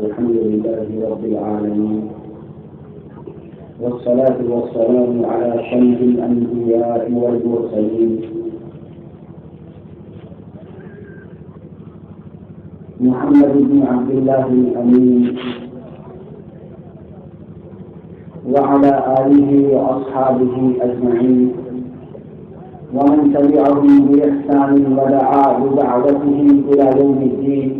الحمد لله رب العالمين والصلاة والسلام على شمس الأنبياء والمرسلين محمد بن عبد الله الأمين وعلى آله وأصحابه أجمعين ومن تبعهم بإحسان ودعا بدعوتهم إلى يوم الدين.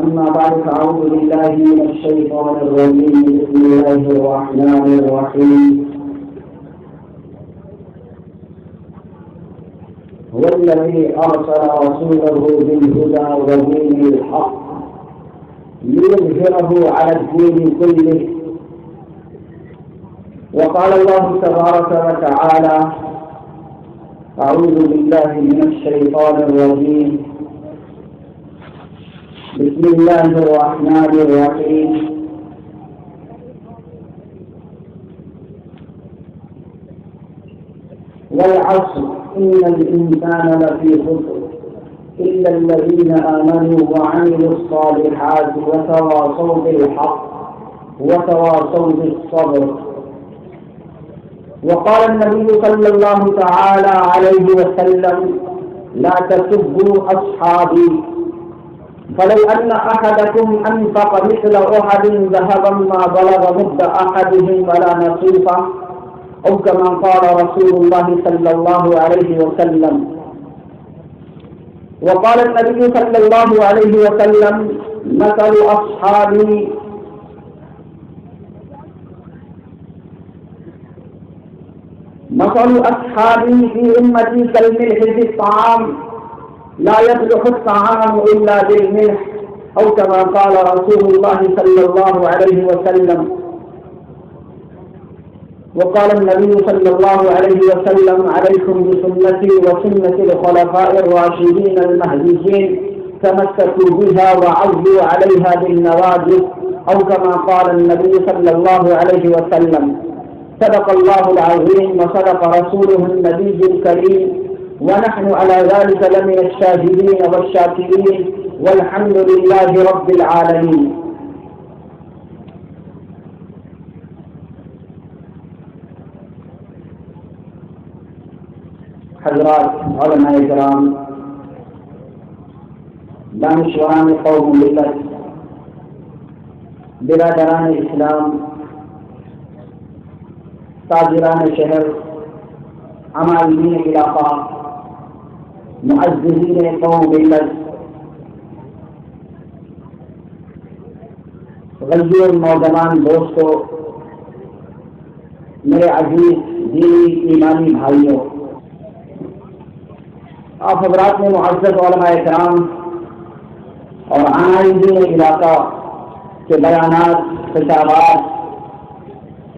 أما بعد فأعوذ بالله من الشيطان الرجيم. بسم الله الرحمن الرحيم. هو الذي أرسل رسوله بالهدى ودين الحق ليظهره على الدين كله. وقال الله تبارك وتعالى: أعوذ بالله من الشيطان الرجيم. بسم الله الرحمن الرحيم. والعصر إن الإنسان لفي خسر إلا الذين آمنوا وعملوا الصالحات وتواصوا بالحق وتواصوا بالصبر. وقال النبي صلى الله تعالى عليه وسلم: لا تسبوا أصحابي فلو أن أحدكم أنفق مثل أحد ذهبا ما بلغ مد أحدهم ولا نصيفه، أو كما قال رسول الله صلى الله عليه وسلم. وقال النبي صلى الله عليه وسلم: مثل أصحابي في أمتي كالملح في الطعام لا يصلح الطعام إلا بالملح، أو كما قال رسول الله صلى الله عليه وسلم. وقال النبي صلى الله عليه وسلم: عليكم بسنتي وسنة الخلفاء الراشدين المهديين، تمسكوا بها وعضوا عليها بالنواجذ، أو كما قال النبي صلى الله عليه وسلم. صدق الله العظيم وصدق رسوله النبي الكريم، ونحن على ذلك لمن الشاهدين والشاكرين، والحمد لله رب العالمين. حضرات علماء کرام، دانشوران قوم ملت، برادران اسلام، تاجران شہر، عمالین علاقہ، معززین قوم ملت، غلبی اور نوجوان دوستوں، میرے عزیز دینی ایمانی بھائیوں، آپ حضرات نے معزز علماء کرام اور آئندی علاقہ کے بیانات خطابات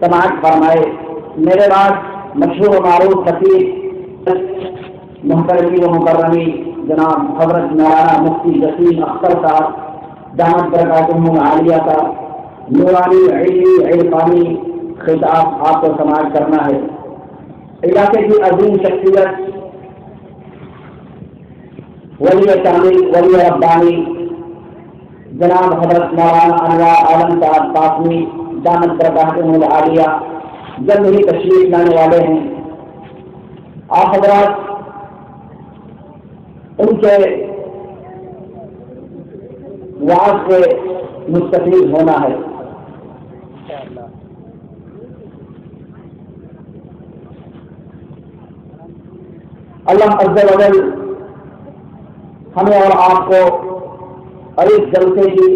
سماعت فرمائے۔ میرے بعد مشہور و معروف خطیب محترمی و مکرمی جناب حضرت مولانا مفتی جسیم اختر صاحب دامت برکاتہم العالیہ کا نورانی علمی عرفانی خطاب آپ کو سماعت کرنا ہے۔ علاقے کی عظیم شخصیت ولی کامل ولی ربانی جناب حضرت مولانا انوار عالم صاحب قاسمی دامت برکاتہم العالیہ جلد ہی تشریف لانے والے ہیں۔ آپ حضرات ان کے وعظ سے مستفید ہونا ہے۔ اللہ عز و جل ہمیں اور آپ کو اور اس جلسے کی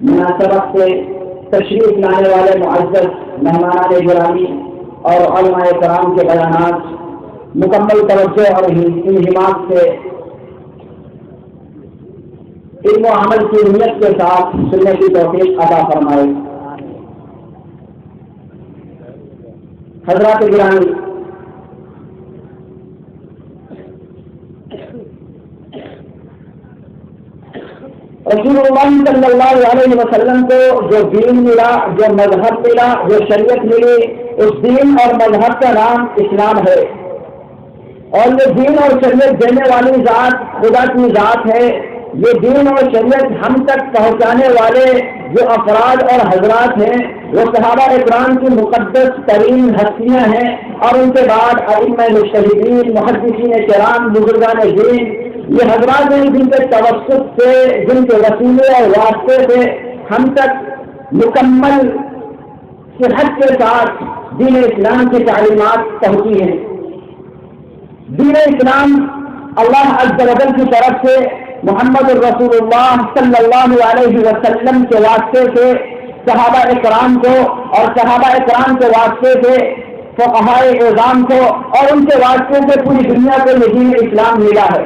مناسبت سے تشریف لانے والے معزز مہمانان گرامی اور علماء کرام کے بیانات مکمل توجہ اور انہماک سے علم و عمل کی نیت کے ساتھ سننے کی توفیق عطا فرمائے۔ حضرات گرامی، رسول اللہ صلی اللہ علیہ وسلم کو جو دین ملا، جو مذہب ملا، جو شریعت ملی، اس دین اور مذہب کا نام اسلام ہے۔ اور یہ دین اور شریعت دینے والی ذات خدا کی ذات ہے۔ یہ دین اور شریعت ہم تک پہنچانے والے جو افراد اور حضرات ہیں وہ صحابہ اکرام کی مقدس ترین ہستیاں ہیں، اور ان کے بعد ائمہ مجتہدین، محدثین کرام، بزرگان دین، یہ حضرات ہیں جن کے توسط سے، جن کے وسیلے اور واسطے سے ہم تک مکمل صحت کے ساتھ دین اسلام کی تعلیمات پہنچی ہیں۔ دین اسلام اللہ عز و جل کی طرف سے محمد الرسول اللہ صلی اللہ علیہ وسلم کے واسطے سے صحابہ اکرام کو، اور صحابہ اکرام کے واسطے سے فقہائے اعظام کو، اور ان کے واسطے سے پوری دنیا کو یہ دین اسلام ملا ہے۔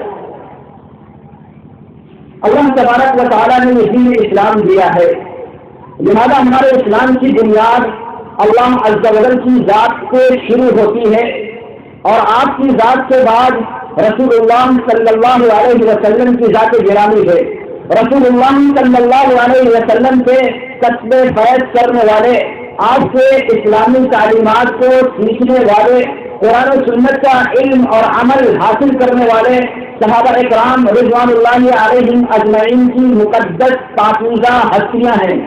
اللہ تبارک و تعالیٰ نے یہ دین اسلام دیا ہے، لہذا ہمارے اسلام کی بنیاد اللہ عز و جل کی ذات سے شروع ہوتی ہے، اور آپ کی ذات کے بعد رسول اللہ صلی اللہ علیہ وسلم کی ذات گرامی ہے۔ رسول اللہ صلی اللہ علیہ وسلم کے کسب فیض کرنے والے، آپ سے اسلامی تعلیمات کو سیکھنے والے، قرآن و سنت کا علم اور عمل حاصل کرنے والے صحابہ اکرام رضوان اللہ علیہم اجمعین کی مقدس پاکیزہ ہستیاں ہیں۔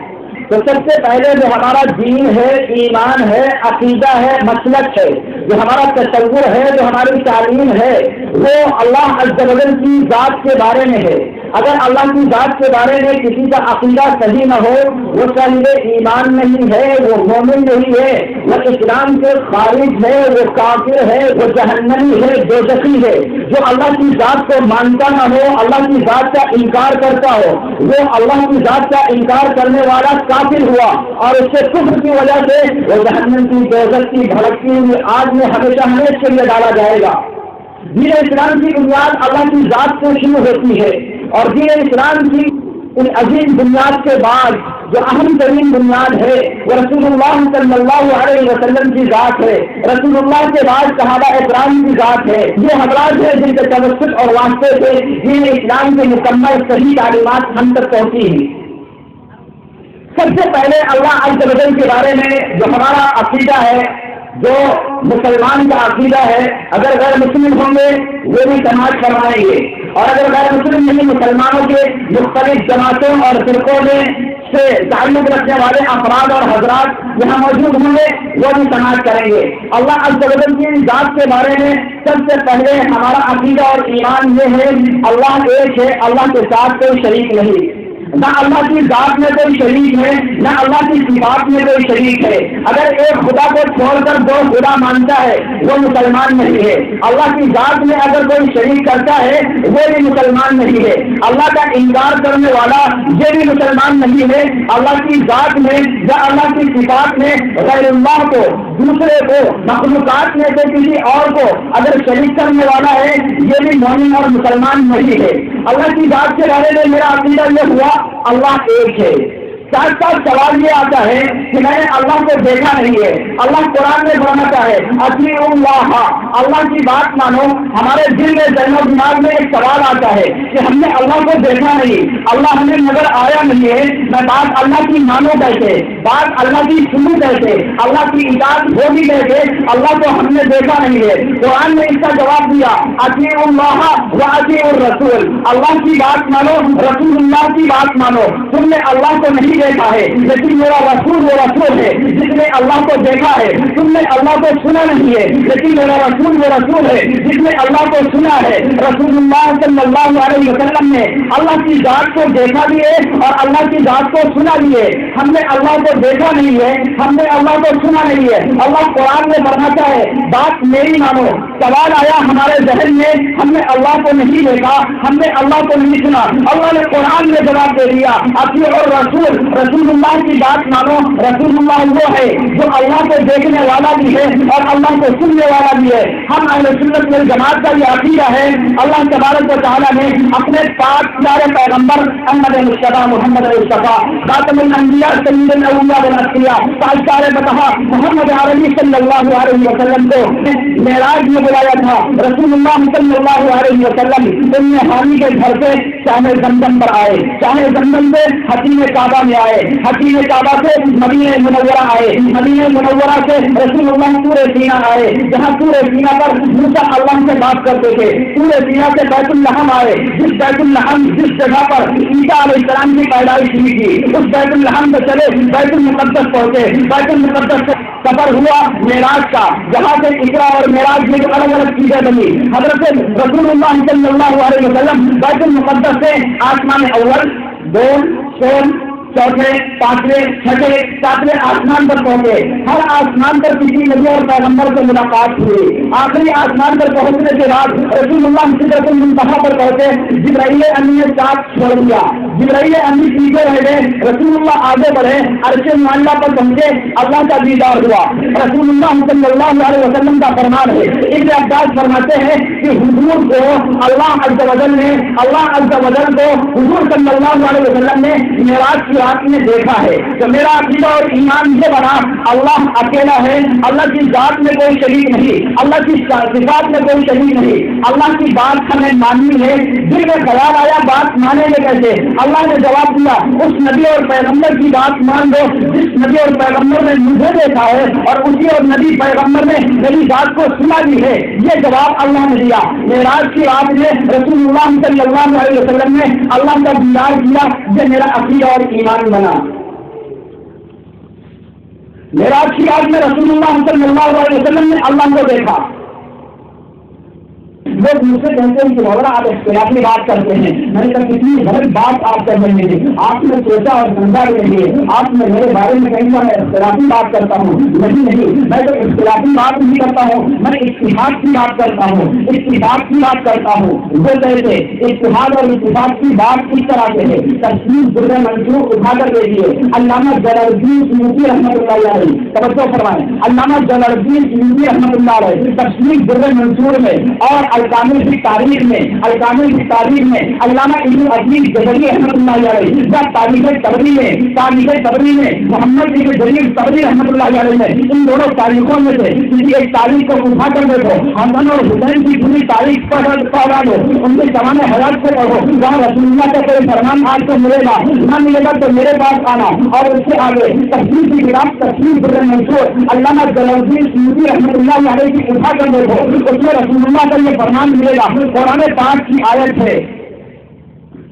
تو سب سے پہلے جو ہمارا دین ہے، ایمان ہے، عقیدہ ہے، مسلک ہے، جو ہمارا تصور ہے، جو ہماری تعلیم ہے، وہ اللہ عز و جل کی ذات کے بارے میں ہے۔ اگر اللہ کی ذات کے بارے میں کسی کا عقیدہ صحیح نہ ہو، وہ صاحب ایمان نہیں ہے، وہ مومن نہیں ہے، وہ اسلام سے خارج ہے، وہ کافر ہے، وہ جہنمی ہے، دوزخی ہے۔ جو اللہ کی ذات کو مانتا نہ ہو، اللہ کی ذات کا انکار کرتا ہو، وہ اللہ کی ذات کا انکار کرنے والا کافر ہوا، اور اس سے کفر کی وجہ سے وہ جہنم کی، دوزخ کی بھڑکتی ہوئی آگ میں ہمیشہ ہمیشہ کے لیے ڈالا جائے گا۔ دین اسلام کی بنیاد اللہ کی ذات سے شروع ہوتی ہے، اور دین اسلام کی ان عظیم بنیاد کے بعد جو اہم ترین بنیاد ہے وہ رسول اللہ صلی اللہ علیہ وسلم کی ذات ہے۔ رسول اللہ کے بعد صحابہ اکرام کی ذات ہے۔ یہ حضرات ہیں جن کے توسط اور واسطے سے دین اسلام کے مکمل صحیح تعلیمات ہم تک پہنچی ہیں۔ سب سے پہلے اللہ عز و جل کے بارے میں جو ہمارا عقیدہ ہے، جو مسلمان کا عقیدہ ہے، اگر غیر مسلم ہوں گے وہ بھی سماج فرمائیں گے، اور اگر غیر مسلم نہیں، مسلمانوں کے مختلف جماعتوں اور فرقوں میں سے تعلق رکھنے والے افراد اور حضرات یہاں موجود ہوں گے وہ بھی سماج کریں گے۔ اللہ عز و جل کی ذات کے بارے میں سب سے پہلے ہمارا عقیدہ اور ایمان یہ ہے، اللہ ایک ہے، اللہ کے ساتھ کوئی شریک نہیں۔ نہ اللہ کی ذات میں کوئی شریک ہے، نہ اللہ کی صفات میں کوئی شریک ہے۔ اگر ایک خدا کو چھوڑ کر دو خدا مانتا ہے وہ مسلمان نہیں ہے۔ اللہ کی ذات میں اگر کوئی شریک کرتا ہے وہ بھی مسلمان نہیں ہے۔ اللہ کا انکار کرنے والا یہ بھی مسلمان نہیں ہے۔ اللہ کی ذات میں یا اللہ کی صفات میں غیر اللہ کو، دوسرے کو، مخلوقات میں سے کسی اور کو اگر شریک کرنے والا ہے یہ بھی مومن اور مسلمان نہیں ہے۔ اللہ کی ذات کے بارے میں میرا عقیدہ یہ ہوا اللہ ایک ہے۔ ساتھ ساتھ سوال یہ آتا ہے کہ میں نے اللہ کو دیکھا نہیں ہے۔ اللہ قرآن میں فرماتا ہے اطیعوا اللہ، اللہ کی بات مانو۔ ہمارے دل میں ذہن و دماغ میں ایک سوال آتا ہے کہ ہم نے اللہ کو دیکھا نہیں، اللہ ہمیں نظر آیا نہیں ہے، میں بات اللہ کی مانو کیسے، بات اللہ کی سنو کیسے، اللہ کی اطاعت ہوگی کیسے، اللہ کو ہم نے دیکھا نہیں ہے۔ قرآن نے اس کا جواب دیا اطیعوا اللہ و اطیعوا الرسول، اللہ کی بات مانو، رسول اللہ کی بات مانو۔ تم نے اللہ کو نہیں دیکھا ہے لیکن میرا رسول وہ رسول ہے جس نے اللہ کو دیکھا ہے۔ تم نے اللہ کو سنا نہیں ہے لیکن میرا رسول وہ رسول ہے جس نے اللہ کو سنا ہے۔ رسول اللہ صلی اللہ علیہ وسلم نے اللہ کی ذات کو دیکھا بھی ہے اور اللہ کی ذات کو سنا بھی ہے۔ ہم نے اللہ کو دیکھا نہیں ہے، ہم نے اللہ کو سنا نہیں ہے۔ اللہ قرآن میں فرماتا ہے بات میری مانو۔ سوال آیا ہمارے ذہن میں، ہم نے اللہ کو نہیں دیکھا، ہم نے اللہ کو نہیں سنا، اللہ نے قرآن میں جواب دے دیا اطیعوا الرسول، رسول اللہ کی بات مانو۔ رسول اللہ وہ ہے جو اللہ کو دیکھنے والا بھی ہے اور اللہ کو سننے والا بھی ہے۔ ہم اہل سنت والجماعت کا یہ عقیدہ ہے اللہ تبارک و تعالیٰ نے اپنے پاک پیارے پیغمبر احمد مصطفیٰ محمد مصطفیٰ خاتم الانبیاء سید الاولیاء والاتقیاء تاجدار بطحہ محمد عربی صلی اللہ علیہ وسلم کو معراج میں بلایا تھا۔ رسول اللہ صلی اللہ علیہ وسلم ابن حانی کے گھر سے شاہ زمزم پر آئے، شاہ زمزم سے حتیم کعبہ میں آئے، حتیم کعبہ سے مدینہ منورہ آئے، مدینہ منورہ سے رسول اللہ طور سینا آئے جہاں طور سینا پر موسیٰ اللہ سے بات کرتے تھے۔ طور سینا سے بیت اللحم آئے، جس بیت اللحم جس جگہ پر عیسیٰ علیہ السلام کی پیدائش ہوئی تھی، اس بیت اللحم سے چلے بیت المقدس پہنچے۔ بیت المقدس سے سفر ہوا معراج کا، جہاں سے اسراء اور معراج میں جو الگ الگ چیزیں بنی۔ حضرت رسول اللہ صلی اللہ علیہ وسلم بیت المقدس سے آسمان اول، دوم، سوم، چوتھے، پانچویں، چھٹے، ساتویں آسمان پر پہنچے۔ ہر آسمان پر کسی نبی اور پیغمبر سے ملاقات ہوئی۔ آخری آسمان پر پہنچنے کے بعد رسول اللہ سدرۃ المنتہا پر پہنچے۔ جبرائیل امی نے ساتھ چھوڑ دیا، جبرائیل امی پیچھے رہ گئے، رسول اللہ آگے بڑھے، عرش معلیٰ پر پہنچے، اللہ کا دیدار ہوا۔ رسول اللہ صلی اللہ علیہ وسلم کا فرمان ہے، ابن عباس فرماتے ہیں کہ حضور کو اللہ عز و جل نے کو حضور صلی اللہ علیہ وسلم نے معراج کی رات میں دیکھا ہے۔ تو میرا عقیدہ اور ایمان یہ بنا اللہ اکیلا ہے، اللہ کی ذات میں کوئی شریک نہیں، اللہ کی صفات میں کوئی شریک نہیں۔ اللہ کی بات ہمیں ماننی ہے۔ دل میں خیال آیا بات مانے گے کیسے؟ اللہ نے جواب دیا اس نبی اور پیغمبر کی بات مان دو جس نبی اور پیغمبر نے مجھے دیکھا ہے اور اسی اور نبی پیغمبر نے میری بات کو سنا بھی ہے۔ یہ جواب اللہ نے دیا۔ معراج کی رات میں رسول اللہ صلی اللہ علیہ وسلم نے اللہ کا دیدار کیا۔ یہ میرا عقیدہ اور ایمان بنا۔ معراج کی رات میں رسول اللہ صلی اللہ علیہ وسلم نے اللہ کو دیکھا۔ لوگ مجھ سے کہتے ہیں کہ مولانا آپ اختلافی بات کرتے ہیں۔ میں نے کہا کتنی غلط بات آپ کر رہے ہیں، آپ نے سوچا اور سمجھا بھی نہیں ہے۔ آپ نے میرے بارے میں کہیں گا میں اختلافی بات کرتا ہوں، نہیں، میں تو اختلافی بات نہیں کرتا ہوں، میں اتحاد کی بات کرتا ہوں، اتفاق کی بات کرتا ہوں۔ وہ کہتے اتحاد اور اتفاق کی بات کس طرح سے ہے؟ تفسیر در منصور اٹھا کر دیکھیے، علامہ جلال الدین سیوطی رحمۃ اللہ علیہ، توجہ فرمائیں، علامہ جلال الدین سیوطی رحمۃ اللہ علیہ تفسیر در منصور میں اور الکامل کی تاریخ میں علامہ ابن عزیز جبری رحمۃ اللہ علیہ تاریخ طبری میں محمد بن جریر طبری رحمۃ اللہ علیہ نے ان دونوں تاریخوں میں سے کسی ایک تاریخ کو اٹھا کر دیکھو، حسن اور حسین کی پوری تاریخ پڑھا دو، ان کے زمانے حیات سے پڑھو، جہاں رسول اللہ کا کوئی فرمان آج کو ملے گا، نہ ملے گا تو میرے پاس آنا۔ اور اس سے آگے تفسیر کی کتاب تفسیر در منصور علامہ جلال الدین سیوطی رحمۃ اللہ علیہ کی اٹھا کر دیکھو، اس میں رسول اللہ کا یہ فرمان ملے گا۔ قرآن پاک کی آیت ہے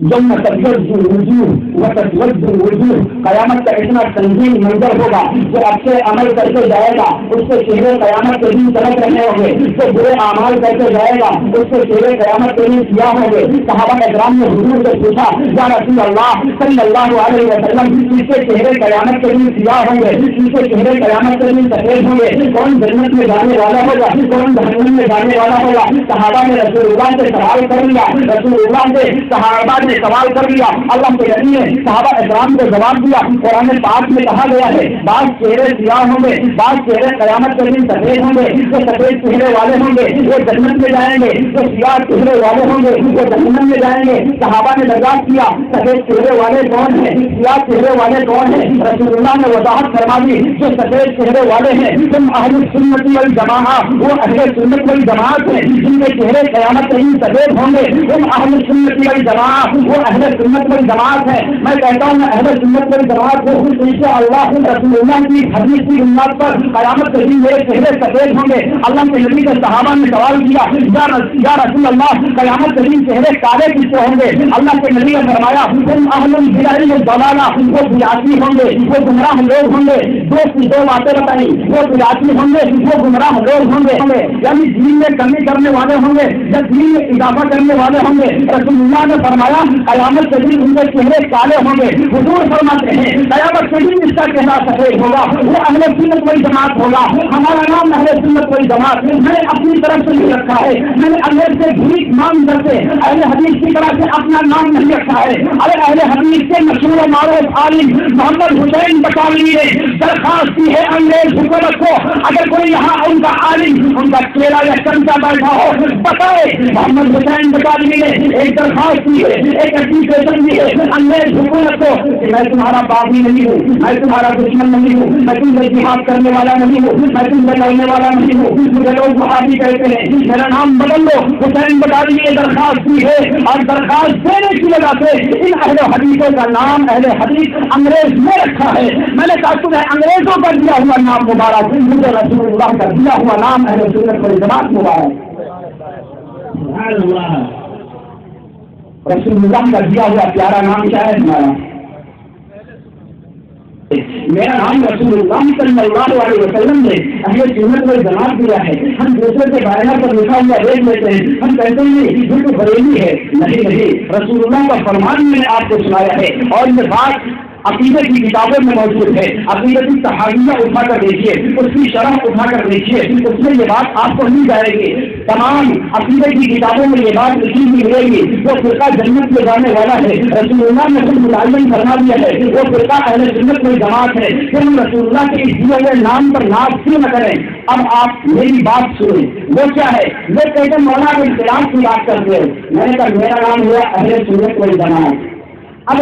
یوم تبیض الوجوہ وتسود الوجوہ، قیامت کا اتنا سنگین منظر ہوگا جو اچھے عمل کر کے جائے گا اس سے چہرے قیامت کے دن چمک رہے ہوں گے، جو برے اعمال کر کے جائے گا اس سے چہرے قیامت کے دن سیاہ ہوں گے۔ صحابہ اکرام نے حضور سے پوچھا یا رسول اللہ صلی اللہ علیہ وسلم اس سے چہرے قیامت کے دن سیاہ ہوں گے، اس سے چہرے قیامت کے دن سفید ہوں گے، کون جنت میں جانے والا ہوگا، کون جہنم میں جانے والا ہوگا؟ صحابہ نے رسول اللہ سے سوال کر لیا، رسول اللہ سے صحابہ نے سوال کر لیا، اللہ کے نبی نے صحابہ اکرام کو جواب دیا۔ قرآن پاک میں کہا گیا ہے بعض چہرے سیاہ ہوں گے، بعض چہرے قیامت کے دن سفید ہوں گے، جو سفید چہرے والے ہوں گے وہ جنت میں جائیں گے، جو سیاہ چہرے والے ہوں گے وہ جہنم میں جائیں گے۔ صحابہ نے دریافت کیا سفید چہرے والے کون ہیں، سیاہ چہرے والے کون ہیں؟ رسول اللہ نے وضاحت فرما دی جو سفید چہرے والے ہیں تم اہل سنت والجماعہ، وہ اہل سنت والجماعت ہیں جن کے چہرے قیامت کے دن سفید ہوں گے۔ تم اہل سنت والجماعت، وہ اہل سنت والجماعت ہے۔ میں کہتا ہوں میں اہل سنت والجماعت ہوں، انشاءاللہ رسول اللہ کی حدیث کی بنیاد پر قیامت کے دن میرے چہرے سفید ہوں گے۔ اللہ کے نبی کے صحابہ نے سوال کیا یا رسول اللہ قیامت کے دن چہرے کالے کس سے ہوں گے؟ اللہ کے نبی نے فرمایا تم اہل البدع والضلالہ، وہ بدعتی ہوں گے، وہ گمراہ لوگ ہوں گے۔ دو باتیں بتائیں، وہ بدعتی ہوں گے، وہ گمراہ لوگ ہوں گے، یعنی دین میں کمی کرنے والے ہوں گے یا دین میں اضافہ کرنے والے ہوں گے۔ رسول اللہ نے فرمایا قیامت کے دن ان کے چہرے کالے ہوں گے۔ حضور فرماتے ہیں قیامت کے دن اس کا چہرہ سفید ہوگا، وہ اہل سنت والجماعت ہوگا۔ ہمارا نام اہل سنت والجماعت میں نے اپنی طرف سے نہیں رکھا ہے، میں نے اللہ سے بھیک مانگ کر کے اہل حدیث کی طرح سے اپنا نام نہیں رکھا ہے۔ ارے اہل حدیث کے مشہور و معروف عالم محمد حسین بطالوی نے درخواست کی ہے انگریز حکومت کو اگر کوئی یہاں ان کا عالم ان کا چیلا یا چمچا بیٹھا ہو بتائے۔ محمد حسین بطالوی نے ایک درخواست کی ہے، ایک اپلیکیشن دی ہے انگریز حکومت کو کہ میں تمہارا باغی نہیں ہوں، میں تمہارا دشمن نہیں ہوں، میں تم سے جہاد کرنے والا نہیں ہوں، میں تم سے لڑنے والا نہیں ہوں، مجھے لوگ وہابی کہتے ہیں، میرا نام بدل دو۔ حسین بطالوی نے درخواست کی ہے اور درخواست دینے کی وجہ سے ان اہل حدیثوں کا نام اہل حدیث انگریز نے رکھا ہے۔ میں نے کہا تمہیں انگریزوں کا دیا ہوا نام مبارک، مجھے رسول اللہ کا دیا ہوا نام اہل سنت والجماعت مبارک۔ رسول اللہ کا دیا ہوا پیارا نام کیا ہے تمہارا؟ میرا نام رسول اللہ صلی اللہ علیہ وسلم نے اہل سنت والجماعت دیا ہے۔ ہم دوسرے کے بارے پر لکھا ہوا دیکھ لیتے ہیں، ہم کہتے ہیں یہ تو بریلی ہے، نہیں، رسول اللہ کا فرمان میں نے آپ کو سنایا ہے اور یہ بات عقیدے کی کتابوں میں موجود ہے۔ عقیدہ کی صحابیہ اٹھا کر دیکھیے، اس کی شرح اٹھا کر دیکھیے، اس میں یہ بات آپ کو مل جائے گی۔ تمام عقیدے کی کتابوں میں یہ بات لکھی ہوئی ملے گی جو فرقہ جنت میں جانے والا ہے رسول اللہ نے خود متعین فرما دیا ہے، وہ فرقہ اہل سنت والجماعت ہے۔ پھر ہم رسول اللہ کے اس دیے ہوئے نام پر ناز کیوں نہ کریں؟ اب آپ میری بات سنیں، وہ کیا ہے؟ وہ کہتے ہیں مولانا اختلاف کی بات کرتے ہیں، میں نے کہا میرا نام ہوا اہل سنت والجماعت۔ اب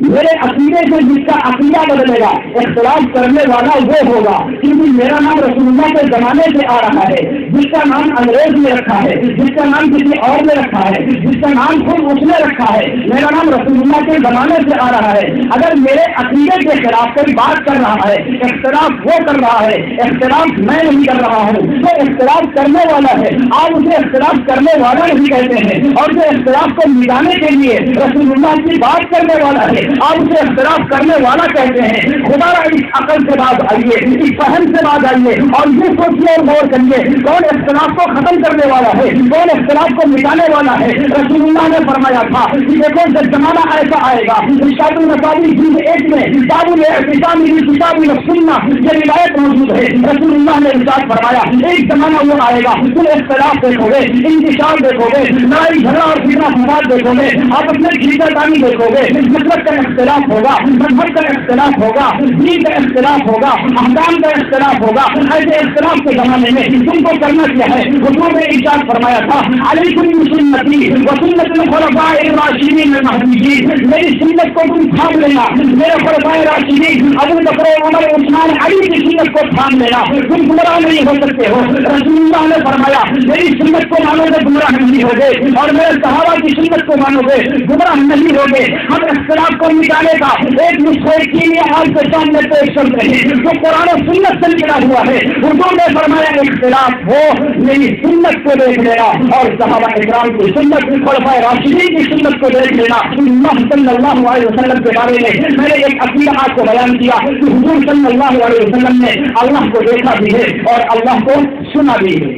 میرے عقیدے سے جس کا عقیدہ بدلے گا اختلاف کرنے والا وہ ہوگا، کیونکہ میرا نام رسول اللہ کے زمانے سے آ رہا ہے۔ جس کا نام انگریز نے رکھا ہے، جس کا نام کسی اور نے رکھا ہے، جس کا نام خود اس نے رکھا ہے، میرا نام رسول اللہ کے زمانے سے آ رہا ہے۔ اگر میرے عقیدے کے خلاف کوئی بات کر رہا ہے، اختلاف وہ کر رہا ہے، اختلاف میں نہیں کر رہا ہوں، وہ اختلاف کرنے والا ہے، آپ اسے اختلاف کرنے والا نہیں کہتے ہیں، اور جو اختلاف کو مٹانے کے لیے رسول اللہ کی بات کرنے والا ہے آپ اسے اختلاف کرنے والا کہتے ہیں۔ خدا اس عقل سے بات آئیے، اس فہم سے بات آئیے اور یہ سوچیے اور غور کریے کون اختلاف کو ختم کرنے والا ہے، کون اختلاف کو مٹانے والا ہے۔ رسول اللہ نے فرمایا تھا کہ دیکھو جب زمانہ ایسا آئے گا، ارشاد النسائی جلد 1 میں کتاب الاعتصام بالکتاب والسنہ یہ روایت موجود ہے۔ رسول اللہ نے ارشاد فرمایا ایک زمانہ وہ آئے گا تم اختلاف دیکھو گے، انتشار دیکھو گے، لڑائی جھگڑا اور فتنہ فساد دیکھو گے، آپس میں کھینچاطانی دیکھو گے، مطلب کا اختلاف ہوگا، مذہب کا اختلاف ہوگا، دین کا اختلاف ہوگا، احکام کا اختلاف ہوگا۔ ایسے اختلاف کے زمانے میں تم کو کرنا کیا ہے؟ حضور نے ارشاد فرمایا تھا علیکم بسنتی وسنت الخلفاء الراشدین المہدیین، میری سنت کو تم تھام لینا، میرے خلفاء راشدین ابو بکر عمر عثمان علی کی سنت کو تھام لینا، تم گمراہ نہیں ہو سکتے ہو۔ رسول اللہ نے فرمایا میری سنت کو مانو گے گمراہ نہیں ہوگے، اور میرے صحابہ کی سنت کو مانو گے گمراہ نہیں ہوگے۔ ہم اختلاف کو مٹانے کا ایک نسخے کے لیے آپ کے سامنے پیش کرتے ہیں جو قرآن و سنت سے نکلا ہوا ہے۔ حضور نے فرمایا اختلاف ہو میری سنت کو دیکھ لینا اور صحابہ اکرام کی سنت، خلفائے راشدین کی سنت کو دیکھ لینا۔ اللہ صلی اللہ علیہ وسلم کے بارے میں نے ایک عقیدہ آپ کو بیان کیا کہ حضور صلی اللہ علیہ وسلم نے اللہ کو دیکھا بھی ہے اور اللہ کو سنا بھی ہے۔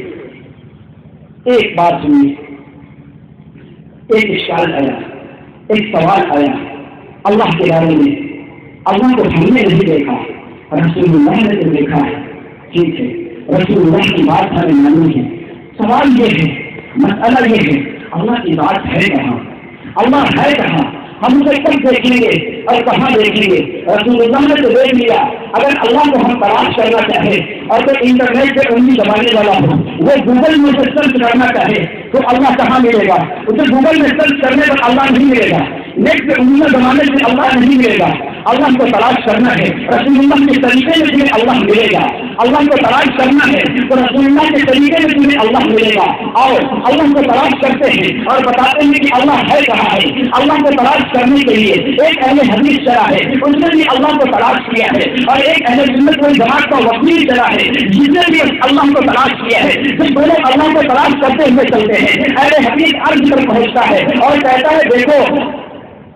ایک بات سنیے، ایک اشکال آیا، ایک سوال آیا اللہ کے بارے میں۔ اللہ کو ہم نے نہیں دیکھا، رسول اللہ نے تو دیکھا ہے، ٹھیک ہے، رسول اللہ کی بات ہمیں ماننی ہے۔ سوال یہ ہے، مسئلہ یہ ہے اللہ کی بات ہے کہاں؟ اللہ ہے کہاں؟ ہم اسے کب دیکھیں گے اور کہاں دیکھیں گے؟ رسول اللہ نے تو دیکھ لیا. اگر اللہ کو ہم تلاش کرنا چاہے اور کوئی انٹرنیٹ پہ انگلی دبانے والا ہو، وہ گوگل میں سے سرچ کرنا چاہے تو اللہ کہاں ملے گا؟ اسے گوگل میں سرچ کرنے پر اللہ نہیں ملے گا، نیٹ پہ انگلیاں دبانے سے اللہ نہیں ملے گا. اللہ کو تلاش کرنا ہے رسول اللہ کے طریقے میں تمہیں اللہ ملے گا. اللہ کو تلاش کرنا ہے تو رسول اللہ کے طریقے میں تمہیں اللہ ملے گا. اور اللہ کو تلاش کرتے ہیں اور بتاتے ہیں کہ اللہ ہے کہاں ہے. اللہ کو تلاش کرنے کے لیے ایک اہل حدیث چلا ہے، اس نے بھی اللہ کو تلاش کیا ہے، اور ایک اہل سنت والجماعت کا وکیل چلا ہے جس نے بھی اللہ کو تلاش کیا ہے. جب دونوں اللہ کو تلاش کرتے ہوئے چلتے ہیں، اہل حدیث عرض پر پہنچتا ہے اور کہتا ہے دیکھو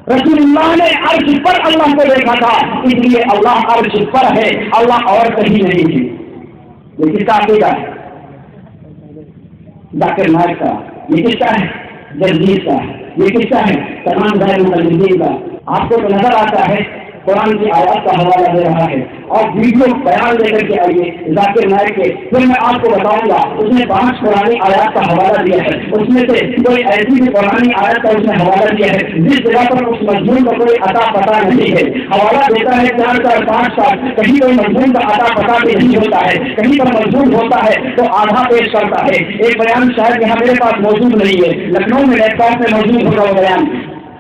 رسول اللہ نے عرش پر اللہ کو دیکھا تھا، اس لیے اللہ عرش پر ہے، اللہ اور کہیں نہیں ہے. یہ کس کا عقیدہ ہے؟ ذاکر نائک کا. یہ کس کا ہے؟ جگدیش کا. یہ کس کا ہے؟ تمام غیر مقلدین کا. آپ کو تو نظر آتا ہے قرآن کی آیات کا حوالہ دے رہا ہے اور ویڈیو بیان لے کر کے آئیے ذاکر نائک کے. پھر میں آپ کو بتاؤں گا اس نے 5 قرآنی آیات کا حوالہ دیا ہے، اس میں سے کوئی ایسی بھی قرآنی آیت کا اس نے حوالہ دیا ہے جس جگہ پر اس مضمون کا کوئی عطا پتہ نہیں ہے. حوالہ دیتا ہے 4 5 سال، کہیں کوئی مضمون کا عطا پتہ بھی نہیں ہوتا ہے، کہیں پر مضمون ہوتا ہے تو آدھا پیش کرتا ہے. ایک بیان شاید یہاں میرے پاس موجود نہیں ہے، لکھنؤ میں لیپ ٹاپ میں موجود ہوگا وہ بیان.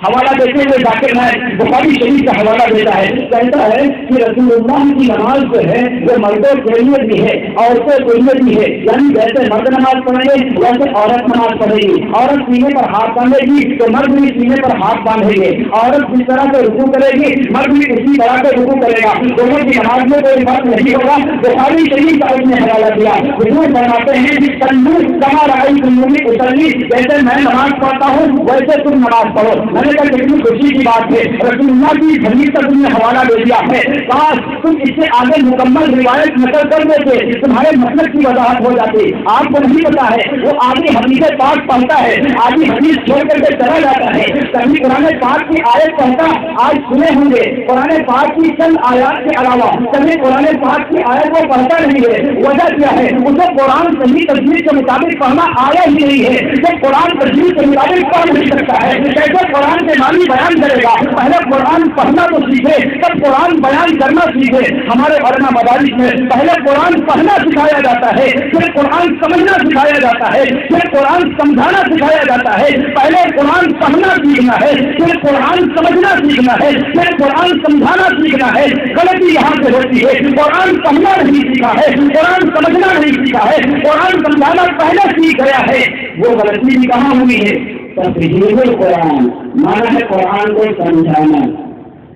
حوالہ دیتے ہوئے ذاکر نائک بخاری شریف کا حوالہ دیتا ہے، کہتا ہے کہ رسول اللہ کی نماز جو ہے وہ مردوں کے لیے بھی ہے عورتوں کے لیے بھی ہے. یعنی جیسے مرد نماز پڑھیں گے ویسے عورت نماز پڑھے گی. عورت سینے پر ہاتھ باندھے گی تو مرد بھی سینے پر ہاتھ باندھیں گے. عورت جس طرح سے رکوع کرے گی مرد بھی اسی طرح سے رکوع کرے گا. دونوں کی نماز میں کوئی فرق نہیں ہوگا. بخاری شریف کا اس نے حوالہ دیا. حضور فرماتے ہیں صلو کما رأیتمونی اصلی، جیسے میں نماز پڑھتا ہوں ویسے تم نماز پڑھو. کتنی خوشی کی بات ہے، رسول اللہ کی حدیث کا تم نے حوالہ دے دیا ہے. کاش تم اس سے آگے مکمل روایت نقل کر دیتے، تمہارے مسلک کی وضاحت ہو جاتی. آپ کو نہیں پتا ہے وہ آگے حدیث پاک پڑھتا ہے، آگے حدیث چھوڑ کر کے چلا جاتا ہے. کبھی قرآن پاک کی آیت پڑھتا آج سنے ہوں گے، قرآن پاک کی چند آیات کے علاوہ کبھی قرآن پاک کی آیت وہ پڑھتا نہیں ہے. وجہ کیا ہے؟ اسے قرآن صحیح تجویز کے مطابق پڑھنا آیا ہی نہیں ہے. جب قرآن تجویز کے مطابق پڑھ نہیں سکتا ہے کیسے قرآن کے معنی بیان کرے گا؟ پہلے قرآن پڑھنا تو سیکھے تب قرآن بیان کرنا سیکھے. ہمارے علماء مدارس میں پہلے قرآن پڑھنا سکھایا جاتا ہے، پھر قرآن سمجھنا سکھایا جاتا ہے، پھر قرآن سمجھانا سکھایا جاتا ہے. پہلے قرآن پڑھنا سیکھنا ہے، پھر قرآن سمجھنا سیکھنا ہے، پھر قرآن سمجھانا سیکھنا ہے. غلطی یہاں سے ہوتی ہے، قرآن پڑھنا نہیں سیکھا ہے، قرآن سمجھنا نہیں سیکھا ہے، قرآن سمجھانا پہلے سیکھ گیا ہے. وہ غلطی بھی کہاں ہوئی ہے؟ تفہیم القرآن مانا ہے قرآن کو سمجھانا.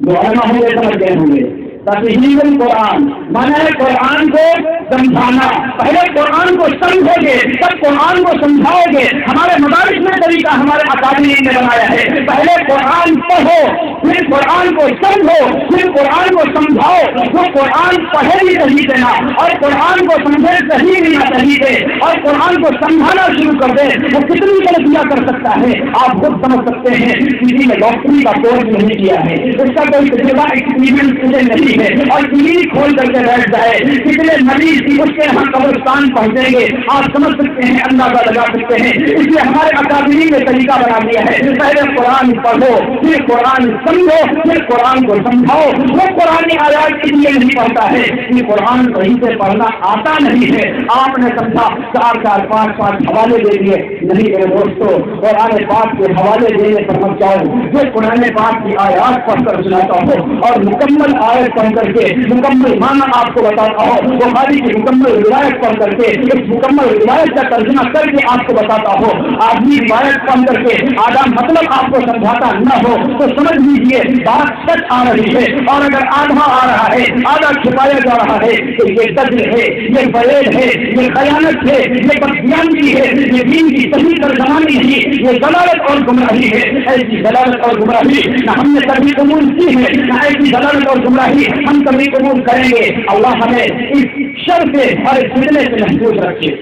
جو علماء ہوں گے سمجھ گئے ہوں گے. تفہیم القرآن مانا ہے قرآن کو سمجھانا. پہلے قرآن کو سمجھو گے تب قرآن کو سمجھاؤ گے. ہمارے مدارس میں طریقہ ہمارے اکادمی نے بنایا ہے، پہلے قرآن پڑھو پھر قرآن کو سمجھو پھر قرآن کو سمجھاؤ. وہ قرآن پڑھے بھی صحیح دینا اور قرآن کو سمجھے صحیح بھی نہ صحیح دے اور قرآن کو سمجھانا شروع کر دے، وہ کتنی غلطیاں کر سکتا ہے آپ خود سمجھ سکتے ہیں. کسی نے ڈاکٹری کا کورس نہیں کیا ہے، اس کا کوئی تجربہ ایکسپیرینس مجھے نہیں ہے اور کلینک کھول کر کے بیٹھ جائے. کتنے مریض اس کے یہاں قبرستان پہنچیں گے آپ سمجھ سکتے ہیں، اندازہ لگا سکتے ہیں. اس لیے ہمارے اکادمی نے طریقہ بنا دیا ہے، پہلے قرآن پڑھو پھر قرآن سمجھو پھر قرآن کو سمجھاؤ. وہ قرآن آیات کے لیے نہیں پڑھتا ہے کہ قرآن صحیح سے پڑھنا آتا نہیں ہے. آپ نے سمجھا 4 4 5 5 حوالے دے دیے. نہیں میرے دوستوں، قرآن پاک کے حوالے دینے پر مت جاؤ. جو قرآن پاک کی آیات پڑھ کر سناتا ہو اور مکمل آیت پڑھ کر کے مکمل معنی آپ کو بتاتا ہوں، بخاری کی مکمل روایت پڑھ کر کے اس مکمل روایت کا ترجمہ کر کے آپ کو بتاتا ہوں. آدمی روایت پڑھ کر کے آدھا مطلب آپ کو سمجھاتا نہ ہو تو سمجھ لیجیے بات سچ آ رہی ہے. اور اگر آدھا آ رہا ہے آدھا چھپایا جا رہا ہے تو یہ قتل ہے، یہ فریب ہے، یہ خیانت ہے، یہ بدگیانی ہے، یہ دین کی صحیح ترجمانی نہیں، یہ ضلالت اور گمراہی ہے. ایسی ضلالت اور گمراہی نہ ہم نے کبھی قبول کی ہے، نہ ایسی ضلالت اور گمراہی ہم کبھی قبول کریں گے. اللہ ہمیں اس شر سے اور اس فتنے سے محفوظ رکھے.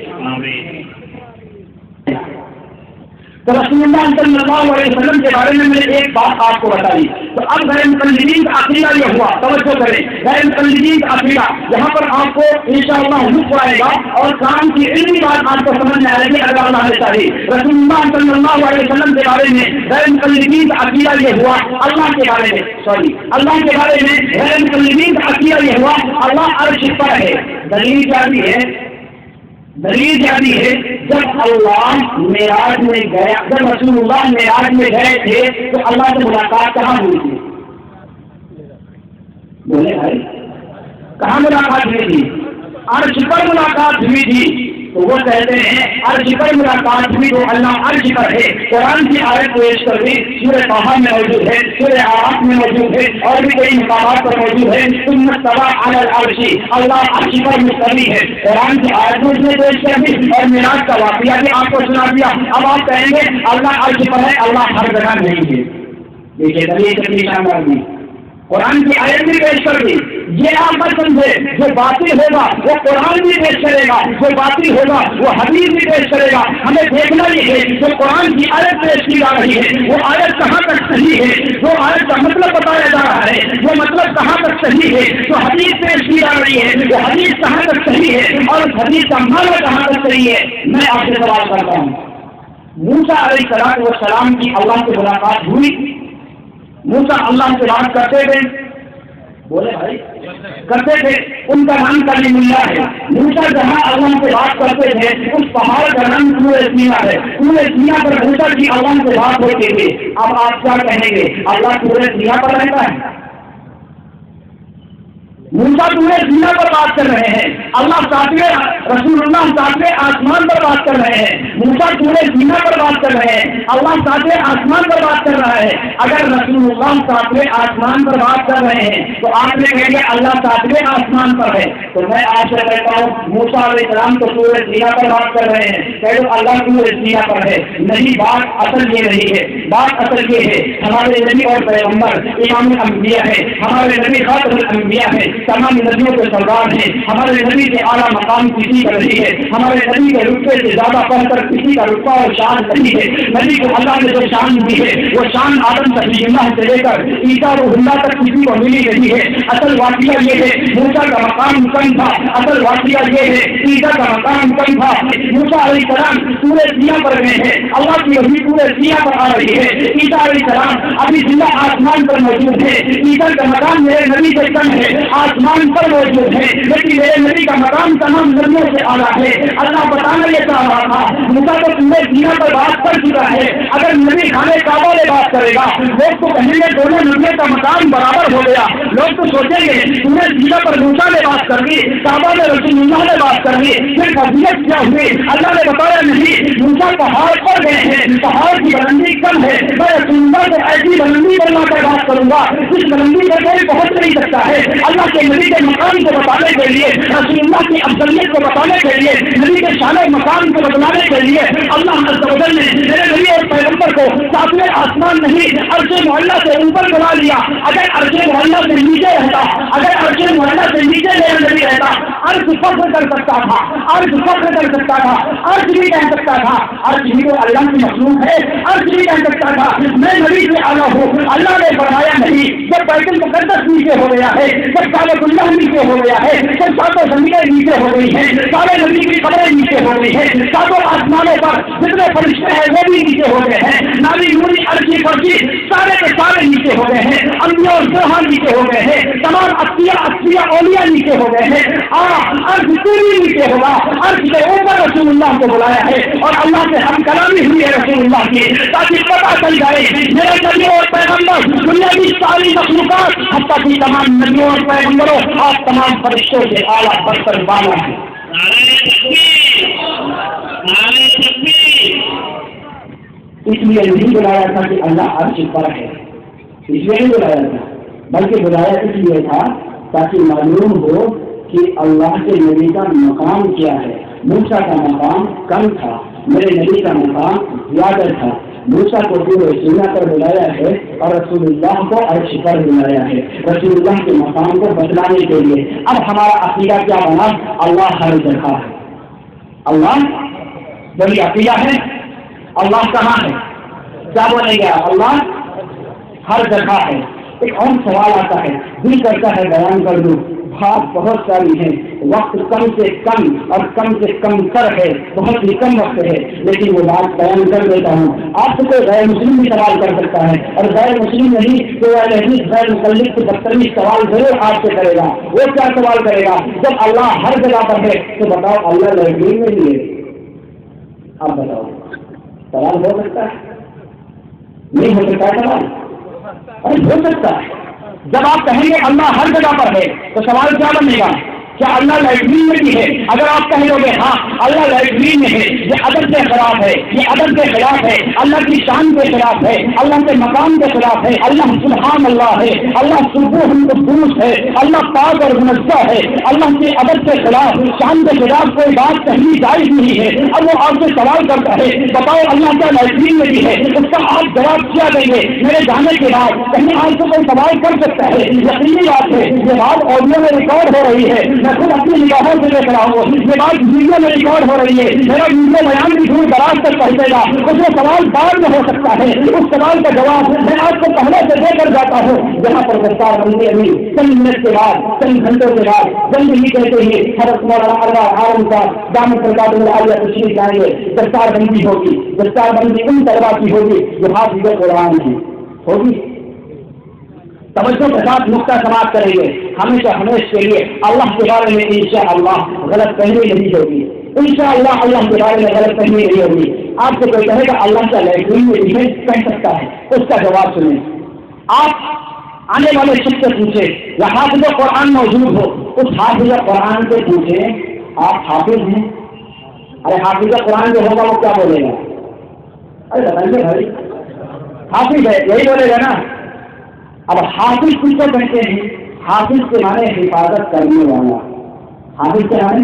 تو رسول اللہ صلی اللہ علیہ وسلم کے بارے میں نے ایک بات آپ کو بتائی. تو اب غیر مقلدین کا عقیدہ یہ ہوا, توجہ کریں, غیر مقلدین کا عقیدہ یہاں پر آپ کو انشاءاللہ لطف آئے گا اور کام کی علمی بات آپ کو سمجھ میں آئے گی اگر اللہ نے چاہے. رسول اللہ صلی اللہ علیہ وسلم کے بارے میں غیر مقلدین کا عقیدہ یہ ہوا, اللہ کے بارے میں اللہ کے بارے میں غیر مقلدین کا عقیدہ یہ ہوا اللہ عرش پر ہے. دلیل جاتی ہے جب اللہ معراج میں گیا, جب رسول اللہ معراج میں گئے تھے تو اللہ سے ملاقات کہاں ہوئی تھی؟ بولے بھائی, کہاں ملاقات ہوئی تھی؟ عرش پر ملاقات ہوئی تھی. تو وہ کہتے ہیں عرش پر ملاقات ہوئی تو اللہ عرش پر ہے. قرآن کی آیت پیش کر دی, سورہ طٰہٰ میں موجود ہے, سورہ آراف میں موجود ہے, اور بھی کئی مقامات پر موجود ہے. ثم استوى على العرش, اللہ عرش پر مستوی ہے. قرآن کی آیت میں اس نے پیش کر دی اور معراج کا واقعہ بھی آپ کو سنا دیا. اب آپ کہیں گے اللہ عرش پر ہے, اللہ ہر جگہ نہیں ہے. دیکھیے دلیل کتنی شاندار دی, قرآن کی آیت بھی پیش کر دی. یہ آپ مت سمجھے جو باطل ہوگا وہ قرآن بھی پیش کرے گا, جو باطل ہوگا وہ حدیث بھی پیش کرے گا. ہمیں دیکھنا یہ ہے جو قرآن کی آیت پیش کی جا رہی ہے وہ آیت کہاں تک صحیح ہے, جو آیت کا مطلب بتایا جا رہا ہے وہ مطلب کہاں تک صحیح ہے, جو حدیث پیش کی جا رہی ہے وہ حدیث کہاں تک صحیح ہے, اور حدیث کا معنی کہاں تک صحیح ہے. میں آپ سے سوال کرتا ہوں, موسیٰ علیہ السلام کی اللہ سے ملاقات ہوئی, موسیٰ اللہ سے بات کرتے تھے, بولے بھائی کرتے تھے, ان کا نام کلیم اللہ ہے. موسیٰ جہاں اللہ سے بات کرتے تھے اس پہاڑ کا نام طور سینا ہے. طور سینا پر موسیٰ کی اللہ سے بات ہوتی تھی. اب آپ کیا کہیں گے, اللہ طور سینا پر رہتا ہے؟ موسیٰ طور سینا پر بات کر رہے ہیں, اللہ رسول اللہ ساتویں آسمان پر بات کر رہے ہیں. موسیٰ طور سینا پر بات کر رہے ہیں, اللہ ساتویں آسمان پر بات کر رہا ہے. اگر رسول اللہ ساتویں آسمان پر بات کر رہے ہیں تو آپ نے کہیں گے اللہ ساتویں آسمان پر ہے. تو میں آپ سے کہتا ہوں موسیٰ علیہ السلام تو طور سینا پر بات کر رہے ہیں, کہ اللہ طور سینا پر ہے. نہیں, بات اصل یہ نہیں ہے. بات اصل یہ ہے ہمارے نبی اور پیغمبر امام الانبیاء ہے, ہمارے نبی خاتم الانبیاء ہے, تمام نبیوں کے سردار ہیں. ہمارے نبی کے اعلیٰ مقام کسی کا نہیں ہے, ہمارے نبی کے رتبے سے زیادہ بڑھ کر کسی کا رتبہ اور شان نہیں ہے. نبی کو اللہ نے جو شان دی ہے وہ شان آدم تسلیمہ سے لے کر عیسیٰ روح اللہ تک کسی کو ملی نہیں ہے. اصل واقعہ یہ ہے موسیٰ کا مقام کم تھا, اصل واقعہ یہ ہے عیسیٰ کا مقام کم تھا. موسیٰ علیہ السلام پورے سیاہ پر گئے ہیں, اللہ کی وحی پورے سیاہ پر آ رہی ہے. عیسیٰ علیہ السلام ابھی زندہ آسمان پر موجود ہے. عیسیٰ کا مقام میرے نبی سے کم ہے, آسمان پر موجود ہے, لیکن میرے نبی کا مقام تمام نبیوں سے اعلیٰ ہے. اللہ بتانا یہ چاہ رہا تھا موسیٰ تو پورے سینا پر بات کر چکا ہے, اگر نبی خانے کعبہ میں بات کرے گا لوگ تو کہیں گے دونوں نبیوں کا مقام برابر ہو گیا. لوگ تو سوچیں گے پورے سینا پر موسیٰ نے بات کر دی, کعبہ میں رسول اللہ نے بات کر دی, پھر فضیلت کیا ہوئی؟ اللہ نے بتایا نہیں, موسیٰ پہاڑ پر گئے ہیں, پہاڑ کی بلندی کم ہے, میں رسول اللہ کو ایسی بلندی پر لا کر بات کروں گا اس بلندی پر کوئی پہنچ نہیں سکتا ہے. اللہ کے نبی کے مقام کو بتانے کے لیے, رسول اللہ کی افضلیت کو بتانے کے لیے, نبی کے شان مقام کو بتانے کے لیے اللہ عز و جل نے میرے نبی اور پیغمبر کو ساتویں آسمان نہیں عرش معلیٰ سے اوپر بنا لیا. اگر عرش معلیٰ سے نیچے رہتا, اگر عرش معلیٰ سے نیچے میرا نبی رہتا, عرش فخر کر سکتا تھا, عرش فخر کر سکتا تھا, عرش بھی کہہ سکتا تھا, عرش بھی تو اللہ کی مخلوق ہے, عرش بھی کہہ سکتا تھا میں نبی سے اعلیٰ ہوں. اللہ نے فرمایا نہیں. جب بیت المقدس نیچے ہو گیا ہے, جب کعبۃ اللہ نیچے ہو گیا ہے, جب ساتوں زمینیں نیچے ہو گئی ہیں, سارے نبی کی قبریں نیچے ہو گئی ہیں, ساتوں آسمانوں پر جتنے فرشتے ہیں وہ بھی نیچے ہو گئے ہیں, ناری نوری عرشی فرشی سارے کے سارے نیچے ہو گئے ہیں, انبیاء اور شہداء نیچے ہو گئے ہیں, تمام اصفیاء اولیاء نیچے ہو گئے ہیں. عرش پوری نیچے ہوگا. عرش کے اوپر رسول اللہ کو بلایا ہے اور اللہ سے ہم کلامی ہوئی ہے رسول اللہ کی, تاکہ پتہ چل جائے میرے نبی اور پیغمبر دنیا کی ساری مخلوقات حتیٰ کہ تمام نبیوں اور پیغمبروں اور تمام فرشتوں سے اعلیٰ برتر بالا ہے. اس لیے نہیں بلایا تھا کہ اللہ عرش پر ہے, اس لیے نہیں بلایا تھا, بلکہ بلایا اس لیے تھا تاکہ معلوم ہو کہ اللہ کے نبی کا مقام کیا ہے. موسیٰ کا مقام کم تھا, میرے نبی کا مقام زیادہ تھا. موسیٰ کو پورے سینا پر بلایا ہے اور رسول اللہ کو عرش پر بلایا ہے, رسول اللہ کے مقام کو بتلانے کے لیے. اب ہمارا عقیدہ کیا بنا؟ اللہ ہر جگہ ہے. اللہ بڑی عقیدہ ہے, اللہ کہاں ہے؟ کیا بولیں گے آپ؟ اللہ ہر جگہ ہے۔ ایک اور سوال آتا ہے، دل کرتا ہے بیان کر دوں، بات بہت ساری ہے، وقت کم سے کم اور کم سے کم تر ہے، بہت ہی کم وقت ہے، لیکن وہ بات بیان کر دیتا ہوں۔ آپ سے کوئی غیر مسلم بھی سوال کر سکتا ہے، اور غیر مسلم نہیں تو غیر مقلد سے بدتمیز سوال ضرور آپ سے کرے گا۔ وہ کیا سوال کرے گا؟ جب اللہ ہر جگہ پر ہے تو بتاؤ اللہ لائبریری میں بھی ہے؟ آپ بتاؤ، سوال ہو سکتا ہے؟ نہیں ہو سکتا ہے سوال؟ ارے ہو سکتا ہے۔ جب آپ کہیں گے اللہ ہر جگہ پر ہے تو سوال کیا بنے گا؟ کیا اللہ لائبریری میں بھی ہے؟ اگر آپ کہیں گے ہاں اللہ لائبریری میں ہے، یہ ادب کے خلاف ہے، یہ ادب کے خلاف ہے، اللہ کی شان کے خلاف ہے، اللہ کے مقام کے خلاف ہے، اللہ سبحان اللہ ہے، اللہ سبحان قدوس ہے، اللہ پاک اور منزہ ہے، اللہ کے ادب کے خلاف، شان کے خلاف کوئی بات کہنی جائز نہیں ہے۔ اب وہ آپ سے سوال کرتا ہے بتاؤ اللہ کیا لائبریری میں بھی ہے؟ اس کا آپ جواب کیا دیں گے؟ میرے جانے کے بعد کہیں آپ سے کوئی سوال کر سکتا ہے؟ یقینی بات ہے یہ بات آڈیو میں ریکارڈ ہو رہی ہے، میں خود اپنی نگاہوں سے دیکھ رہا ہوں، یہ بات ویڈیو میں ریکارڈ ہو رہی ہے، میرا ویڈیو بیان بھی دور دراز تک پہنچے گا۔ اس میں سوال بعد میں ہو سکتا ہے، اس سوال کا جواب میں آپ کو پہلے سے دے کر جاتا ہوں۔ یہاں پر دستار بندی ابھی چند منٹ کے بعد، چند گھنٹوں کے بعد جلد ہی کہتے ہیں حضرت مولانا ارواح عالم صاحب دامت برکاتہ العالیہ تشریف لائیں گے، دستار بندی ہوگی، دستار بندی ان طلبا کی ہوگی جو حافظ قرآن کی ہوگی۔ توجہ کے ساتھ نقطہ سماعت کریں گے، ہمیشہ ہمیشہ کے لیے اللہ کے بارے میں انشاءاللہ غلط فہمی نہیں ہوگی، انشاءاللہ اللہ کے بارے میں غلط فہمی نہیں ہوگی۔ آپ سے کوئی کہے گا اللہ کا لائبریری میں بھی ہے کہہ سکتا ہے، اس کا جواب سنیں۔ آپ آنے والے شخص سے پوچھے یا حافظ قرآن موجود ہو، اس حافظ قرآن سے پوچھیں آپ حافظ ہیں؟ ارے حافظ قرآن جو ہوگا وہ کیا بولے گا؟ ارے بتائیے بھائی، حافظ ہے یہی بولے گا نا۔ اب حافظ کس کو کہتے ہیں؟ حافظ کے معنی حفاظت کرنے والا۔ حافظ کے معنی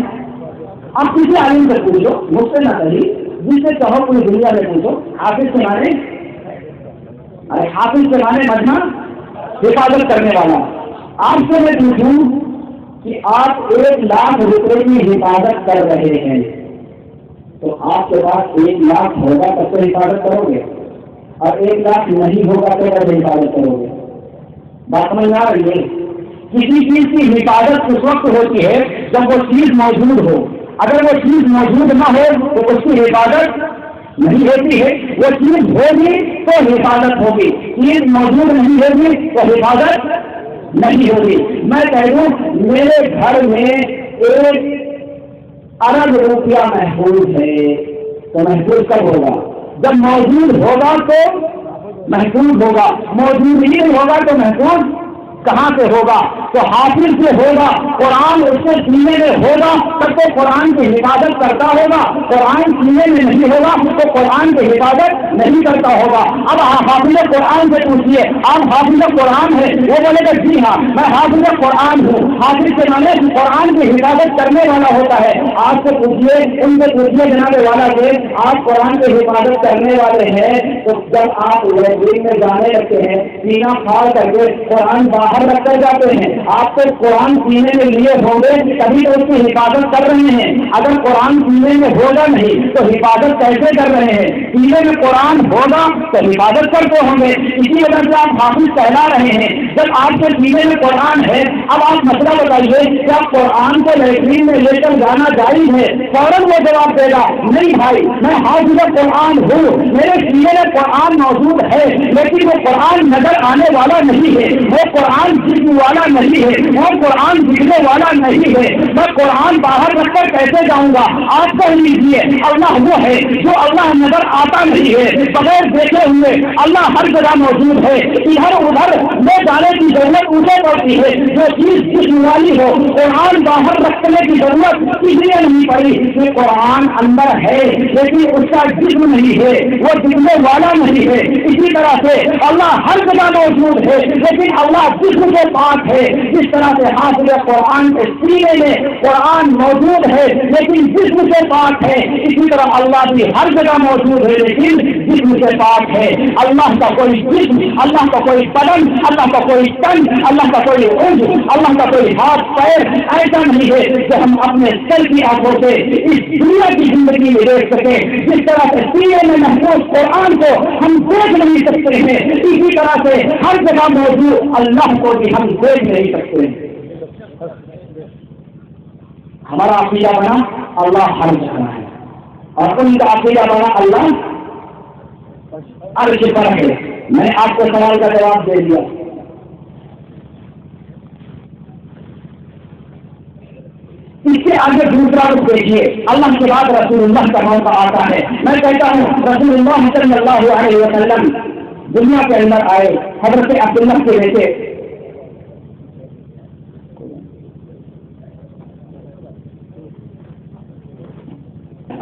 آپ کسی عالم سے پوچھو، مجھ سے نہ کہیں، جس سے چاہو پوری دنیا میں پوچھو، حافظ کے معنی، ارے حافظ کے معنی مجمع حفاظت کرنے والا۔ آپ سے میں پوچھوں کہ آپ 1,00,000 روپے کی حفاظت کر رہے ہیں تو آپ کے پاس 1,00,000 ہوگا تب تو حفاظت کرو گے، اور 1,00,000 نہیں ہوگا تو کیسے حفاظت کرو گے؟ بات سمجھ آ رہی ہے؟ کسی چیز کی حفاظت اس وقت ہوتی ہے جب وہ چیز موجود ہو، اگر وہ چیز موجود نہ ہو تو اس کی حفاظت نہیں ہوتی ہے، وہ چیز ہوگی تو حفاظت ہوگی، چیز موجود نہیں ہوگی تو حفاظت نہیں ہوگی۔ میں کہہ دوں میرے گھر میں 1 ارب روپیہ محفوظ ہے تو محفوظ کب ہوگا؟ جب موجود ہوگا تو محفوظ ہوگا، موجود ہی نہیں ہوگا تو محفوظ کہاں سے ہوگا؟ تو حافظ سے ہوگا، قرآن اس کے سینے میں ہوگا تب تو قرآن کی حفاظت کرتا ہوگا، قرآن سینے میں نہیں ہوگا تو قرآن کی حفاظت نہیں کرتا ہوگا۔ اب حافظ قرآن سے پوچھیے آپ حافظ قرآن ہے؟ وہ بولے گا جی ہاں میں حافظ قرآن ہوں۔ حافظ کے معنی قرآن کی حفاظت کرنے والا ہوتا ہے۔ آپ سے پوچھیے، ان سے پوچھیے جناب والا کہ آپ قرآن کی حفاظت کرنے والے ہیں تو جب آپ لائبریری میں جانے لگتے ہیں سینہ پھاڑ کر کے قرآن باہر رکھ کر جاتے ہیں، آپ تو قرآن سینے میں لیے ہوں گے تبھی تو اس کی حفاظت کر رہے ہیں، اگر قرآن سینے میں ہوگا نہیں تو حفاظت کیسے کر رہے ہیں؟ سینے میں قرآن ہوگا تو حفاظت کرتے ہوں گے، اسی وجہ سے آپ حافظ کہلا رہے ہیں۔ جب آپ کے سینے میں قرآن ہے، اب آپ مسئلہ بتائیے کیا قرآن کو لائبریری میں لے کر جانا جائز ہے؟ فوراً وہ جواب دے گا نہیں بھائی میں حافظ قرآن ہوں، میرے سینے میں قرآن موجود ہے لیکن وہ قرآن نظر آنے والا نہیں ہے، وہ قرآن جسم والا نہیں ہے، وہ قرآن دکھنے والا نہیں ہے، میں قرآن باہر رکھ کر کیسے جاؤں گا؟ آپ کہہ لیجیے اللہ وہ ہے جو اللہ نظر آتا نہیں ہے، بغیر دیکھے ہوئے اللہ ہر جگہ موجود ہے، ادھر ادھر لے جانے کی ضرورت اسے پڑتی ہے جو چیز جسم والی ہو، قرآن باہر رکھنے کی ضرورت اس لیے نہیں پڑی کہ قرآن اندر ہے لیکن اس کا جسم نہیں ہے، وہ دکھنے والا نہیں ہے۔ اسی طرح سے اللہ ہر جگہ موجود ہے لیکن اللہ جسم کے پاک ہے، جس طرح سے حافظ قرآن کے سینے میں قرآن موجود ہے لیکن جسم سے پاک ہے، اسی طرح اللہ بھی ہر جگہ موجود ہے لیکن جسم سے پاک ہے۔ اللہ کا کوئی جسم، اللہ کا کوئی بدن، اللہ کا کوئی تن، اللہ کا کوئی عضو، اللہ کا کوئی ہاتھ پیر ایسا نہیں ہے کہ ہم اپنے سر کی آنکھوں سے اس دنیا کی زندگی میں دیکھ سکیں. جس طرح سے سینے میں محفوظ قرآن کو ہم دیکھ نہیں سکتے ہیں, اسی طرح سے ہر جگہ موجود اللہ کو بھی ہم دیکھ نہیں سکتے ہیں. ہمارا عقیدہ بنا اللہ ہر جگہ ہے, اور ان کا عقیدہ بنا اللہ عرش پر ہے. میں نے آپ کو سوال کا جواب دے دیا. اس کے آگے دوسرا رخ دیکھیے, اللہ کے بعد رسول اللہ کا موقع آتا ہے. میں کہتا ہوں رسول اللہ صلی اللہ علیہ وسلم دنیا کے اندر آئے, حضرت عبداللہ کے بیٹے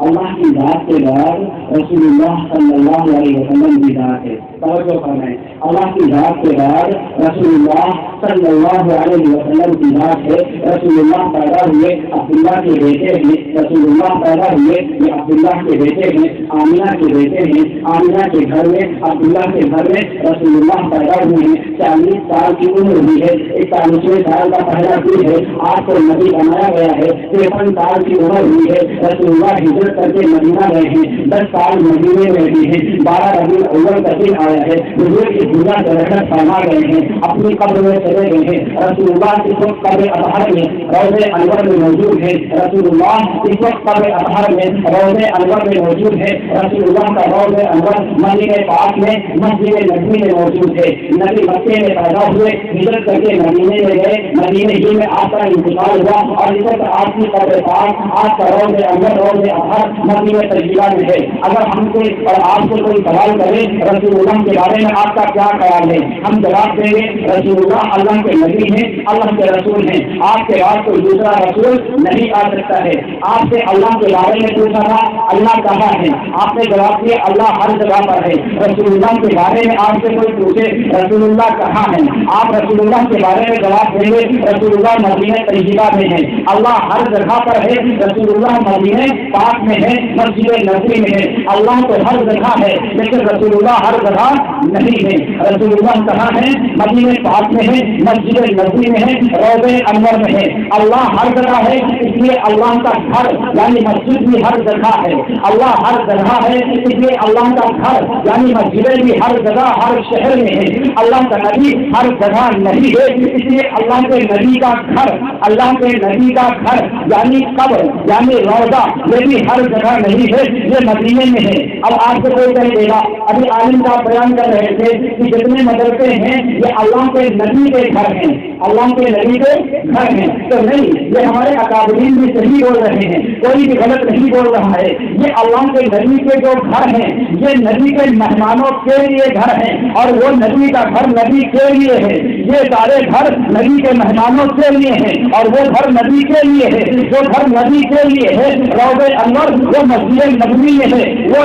اللہ کی ذات کے بعد رسول اللہ صلی اللہ علیہ وسلم کی ذات ہے. توجہ فرمائیں, اللہ کی ذات کے بعد رسول اللہ صلی اللہ علیہ وسلم کی ذات ہے. رسول اللہ پیدا ہوئے عبداللہ کے بیٹے ہیں, رسول اللہ پیدا ہوئے یہ عبداللہ کے بیٹے ہیں, آمینہ کے بیٹے ہیں. آمینہ کے گھر میں عبداللہ کے گھر میں رسول اللہ پیدا ہوئے ہیں. 40 سال کی عمر ہوئی ہے, 41ویں سال کا پہلا دن ہے, آپ کو نبی بنایا گیا ہے. 53 سال کی عمر ہوئی ہے, رسول اللہ ہجرت کر کے مدینہ گئے ہیں. 10 سال مدینے میں رہے ہیں. 12 ربیع الاول کا دن آیا ہے, حضور کی دنیا سے رحمت فرما گئے ہیں, اپنی قبر میں چلے گئے ہیں. رسول اللہ اس وقت قبر اطہر میں روضہ انور میں موجود ہے. رسول اللہ اس وقت قبر اطہر میں روضہ انور میں موجود ہے. رسول اللہ کا روضہ انور مدینہ پاک میں مسجد نبوی میں موجود ہے. نبی مکے میں پیدا ہوئے, ہجرت کر کے مدینے میں گئے, مدینے ہی میں آپ کا انتقال ہوا, اور اس وقت آپ کی قبر پاک, آپ کا روضہ انور روضہ اطہر مدینہ طیبہ میں ہے. اگر ہم سے اور آپ سے کوئی سوال کرے رسول اللہ کے بارے میں آپ کا کیا خیال ہے, ہم جواب دیں گے رسول اللہ اللہ کے نبی ہیں, اللہ کے رسول ہیں. آپ کے بعد کوئی دوسرا رسول نہیں آ سکتا ہے. آپ سے اللہ کے بارے میں پوچھا تھا اللہ کہاں ہے, آپ نے جواب دیا اللہ ہر جگہ پر ہے. رسول اللہ کے بارے میں آپ سے کوئی پوچھے رسول اللہ کہاں ہے, آپ رسول اللہ کے بارے میں جواب دیں گے رسول اللہ مدینہ طیبہ میں ہے. اللہ ہر جگہ پر ہے, رسول اللہ مدینہ پاک میں ہے, مسجد نبوی میں ہے. اللہ تو ہر جگہ ہے لیکن رسول اللہ ہر جگہ نہیں ہے. رسول اللہ کہاں ہے, مدینہ پاک میں ہے, مسجد نبوی میں ہے, روضہ انور میں ہے. اللہ ہر جگہ ہے, اس لیے اللہ کا گھر یعنی مسجد بھی ہر جگہ ہے. اللہ ہر جگہ ہے, اس لیے اللہ کا گھر یعنی مسجدیں بھی ہر جگہ ہر شہر میں ہے. اللہ کا نبی ہر جگہ نہیں ہے, اس لیے اللہ کے نبی کا گھر, اللہ کے نبی کا گھر یعنی قبر یعنی روضہ یہ بھی ہر جگہ نہیں ہے, یہ مدینے میں ہے. اب آپ کو کوئی کہہ دے گا, ابھی عالم کا بیان کر رہے تھے کہ جتنے مدرسے ہیں یہ اللہ کے نبی کے گھر ہیں, اللہ کے نبی کے گھر ہیں. تو نہیں, یہ ہمارے اکابرین بھی صحیح بول رہے ہیں, کوئی بھی غلط نہیں بول رہا ہے. یہ اللہ کے نبی کے جو گھر ہیں یہ نبی کے مہمانوں کے لیے گھر ہیں, اور وہ نبی کا گھر نبی کے لیے ہے. یہ سارے گھر نبی کے مہمانوں کے لیے ہیں, اور وہ گھر نبی کے لیے ہے. جو گھر نبی کے لیے ہے روضہ انور وہ مسجد نبوی میں ہے, وہ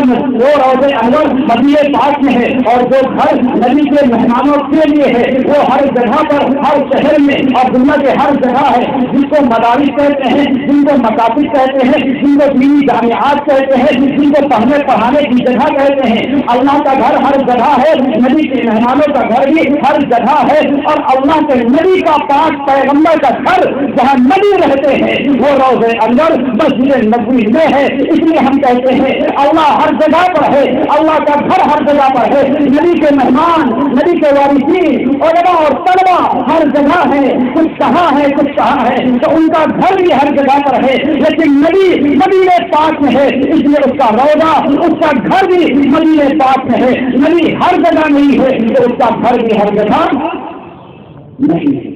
روضہ انور مدینہ پاک میں ہے. اور جو گھر نبی کے مہمانوں کے لیے ہے وہ ہر جگہ پر ہر شہر میں اور دنیا کے ہر جگہ ہے. جن کو مدارس کہتے ہیں, جن کو مکاتب کہتے ہیں, جن کو دینی جامعات کہتے ہیں, جن کو پڑھنے پڑھانے کی جگہ کہتے ہیں. اللہ کا گھر ہر جگہ ہے, نبی کے مہمانوں کا گھر بھی ہر جگہ ہے. اور اللہ کے نبی کا پاک پیغمبر کا گھر جہاں نبی رہتے ہیں وہ روضہ انور مسجد نبوی میں ہے. اس لیے ہم کہتے ہیں اللہ ہر جگہ پر ہے, اللہ کا گھر ہر جگہ پر ہے. نبی کے مہمان, نبی کے وارثین, علماء اور طلبا ہر جگہ ہے. کچھ کہاں ہے کچھ کہاں ہے, تو ان کا گھر بھی ہر جگہ پر ہے. لیکن نبی مدینہ پاک میں ہے, اس لیے اس کا روضہ, اس کا گھر بھی مدینہ پاک میں ہے. نبی ہر جگہ نہیں ہے تو اس کا گھر بھی ہر جگہ نہیں ہے.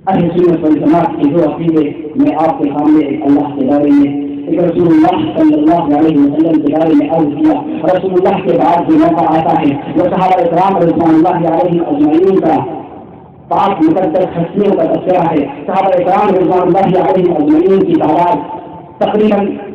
اہل سنت والجماعت کے جو عقیدے میں آپ کے سامنے اللہ کے بارے میں ایک رسول اللہ صلی اللہ علیہ وسلم کے بارے میں عرض کیا. رسول اللہ کے بعد جو موقع آتا ہے وہ صحابہ اکرام رضوان اللہ علیہ اجمعین کا پاک مقدس ہستیوں کا تذکرہ ہے. صحابہ اکرام رضوان اللہ علیہ اجمعین کی تعداد تقریباً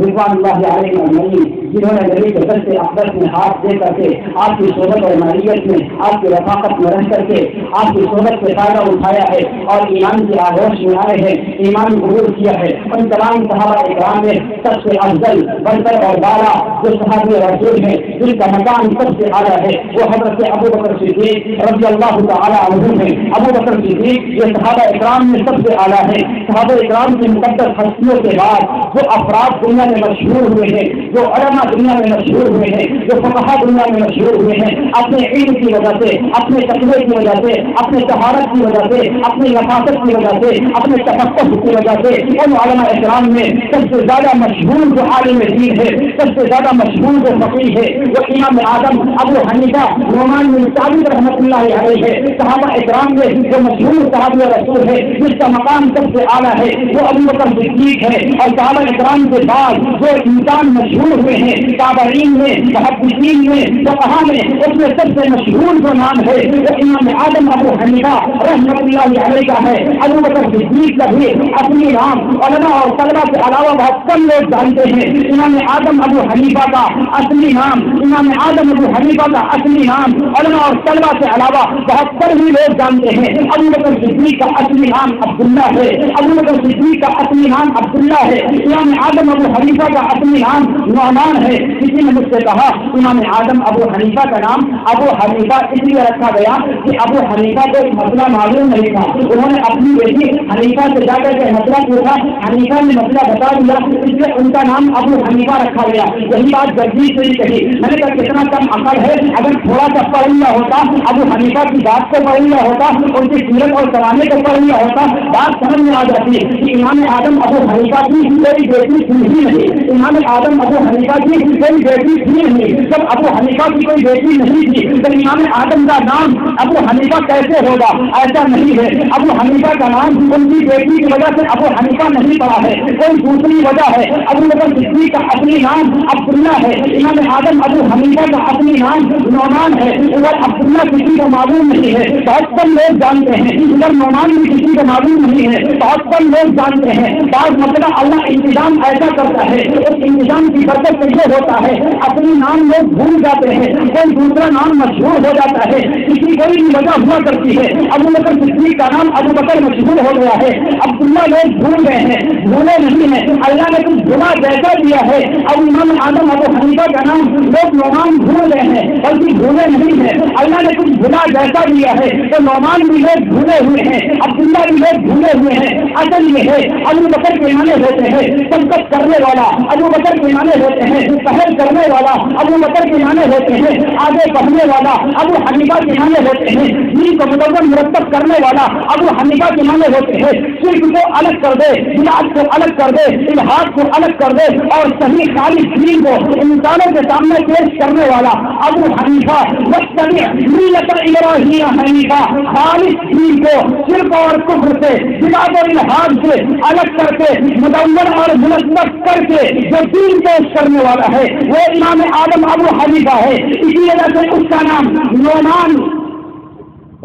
رضوان اللہ علیہ اجمعین جنہوں نے نبی کے دست اقدس میں ہاتھ دے کر کے آپ کی صحبت اور معیت میں آپ کی رفاقت میں رہ کر کے آپ کی صحبت سے فائدہ اٹھایا ہے اور ایمان کی آغوش میں آئے ہیں، ایمان قبول کیا ہے۔ ان تمام صحابہ اکرام میں سب سے افضل برتر اور بالا جو صحابی رسول ہیں جن کا مقام سب سے اعلیٰ ہے وہ حضرت ابو بکر صدیق رضی اللہ تعالیٰ عنہ ہیں۔ ابو بکر صدیق یہ صحابہ اکرام میں سب سے اعلیٰ ہے۔ صحابہ اکرام کی مقدس ہستیوں کے بعد جو افراد دنیا میں مشہور ہوئے ہیں، جو علماء دنیا میں مشہور ہوئے ہیں، جو فقہا دنیا میں مشہور ہوئے ہیں، اپنے علم کی وجہ سے، اپنے تقوی کی وجہ سے، اپنے طہارت کی وجہ سے، اپنی نفاست کی وجہ سے، اپنے تفقہ کی وجہ سے ان علماء اکرام میں سب سے زیادہ مشہور جو عالم دین ہے، سب سے زیادہ مشہور جو فقیہ ہے وہ امام اعظم ابو حنیفہ نعمان بن ثابت رحمۃ اللہ علیہ ہے۔ صحابہ اکرام میں جو مشہور صحابی رسول ہے جس کا مقام سب سے اعلیٰ ہے وہ ابو بکر صدیق ہے۔ اور صحابہ اکرام کے بعد جو انسان مشہور ہوئے ہیں تابعین میں، محدثین میں، فقہا میں، اس میں سب سے مشہور جو نام ہے وہ امام اعظم ابو حنیفہ رحمۃ اللہ علیہ کا ہے۔ ابو بکر صدیق کا بھی اپنی نام علماء اور طلبہ کے علاوہ بہت کم لوگ جانتے ہیں۔ امام اعظم ابو حنیفہ کا اصلی نام، امام اعظم ابو حنیفہ کا اصلی نام علماء اور طلبہ کے علاوہ بہت کم ہی لوگ جانتے ہیں۔ ابو بکر صدیق کا اصلی نام عبداللہ ہے۔ ابو بکر صدیق کا اصلی نام عبداللہ ہے۔ امام اعظم ابو حنیفہ کا اصلی نام نعمان ہے۔ کسی نے مجھ سے کہا امام اعظم ابو حنیفہ کا نام ابو حنیفہ اس لیے رکھا گیا کہ ابو حنیفہ کو مسئلہ معلوم نہیں تھا، انہوں نے اپنی بیٹی حنیفہ سے جا کر کے مسئلہ پوچھا، حنیفہ نے مسئلہ بتا دیا، اس لیے ان کا نام ابو حنیفہ رکھا گیا۔ یہی بات جلدی سے ہی کہی، میں نے کہا کتنا کم عقل ہے، اگر تھوڑا سا پڑھ لیا ہوتا ابو حنیفہ کی بات کو پڑھ لیا ہوتا، ان کی سیرت اور کرانے کو پڑھ لیا ہوتا، بات سمجھ میں آ جاتی کہ امام اعظم ابو حنیفہ کی کوئی بیٹی تھی ہی نہیں، امام اعظم ابو حنیفہ کی کوئی بیٹی تھی نہیں۔ جب ابو حنیفہ کی کوئی بیٹی نہیں تھی تو امام اعظم کا نام ابو حنیفہ کیسے ہوگا؟ ایسا نہیں ہے، ابو حنیفہ کا نام ان کی بیٹی کی وجہ سے ابو حنیفہ نہیں پڑا ہے، کوئی دوسری وجہ ہے۔ ابو بکر صدیق کا اپنی نام عبداللہ ہے، امام اعظم ابو حنیفہ کا اپنی نام نعمان ہے۔ اگر عبداللہ کسی کو معلوم نہیں ہے بہت کم لوگ جانتے ہیں، اگر نعمان بھی کسی کو معلوم نہیں ہے بہت کم لوگ جانتے ہیں۔ بعض مسئلہ اللہ انتظام ایسا کرتا ہے، اس انتظام کی برکت سے یہ ہوتا ہے اپنی نام لوگ بھول جاتے ہیں، کوئی دوسرا نام مشہور ہو جاتا ہے، کسی کوئی بھی وجہ ہوا کرتی ہے۔ ابو بکر صدیق کا نام ابو بکر مشہور ہو گیا ہے، عبداللہ لوگ بھول گئے ہیں، بھولے نہیں ہیں، اللہ نے کچھ بنا جیسا دیا ہے۔ اب امام اعظم ابو حنیفہ کا نام لوگ نعمان بھول گئے ہیں، بلکہ بھولے نہیں ہیں، اللہ نے کچھ بنا جیسا دیا ہے تو نعمان بھی لوگ بھولے ہوئے ہیں، عبداللہ بھی لوگ بھولے ہوئے ہیں۔ اصل یہ ہے ابو بکر کے معنی ہوتے ہیں سبقت کرنے والا، ابو بکر کے معنی ہوتے ہیں پہل کرنے والا، ابو بکر کے معنی ہوتے ہیں آگے بڑھنے والا، ابو حنیفہ کے معنی ہوتے ہیں دین کو مدون مرتب کرنے والا، ابو حنیفہ کے معنی ہوتے ہیں شرک کو الگ کر دے، بدعت کو الگ کر دے، الحاد کو الگ کر دے اور صحیح خالص دین کو انسانوں کے سامنے پیش کرنے والا ابو حنیفہ۔ واتبع ملت ابراہیم حنیفہ، خالص دین کو شرک اور کفر سے، بدعت اور الحاد سے الگ کر کے مدون اور منظم کر کے جو دین پیش کرنے والا ہے وہ امام اعظم ابو حنیفہ ہے۔ اسی وجہ سے اس کا نام نعمان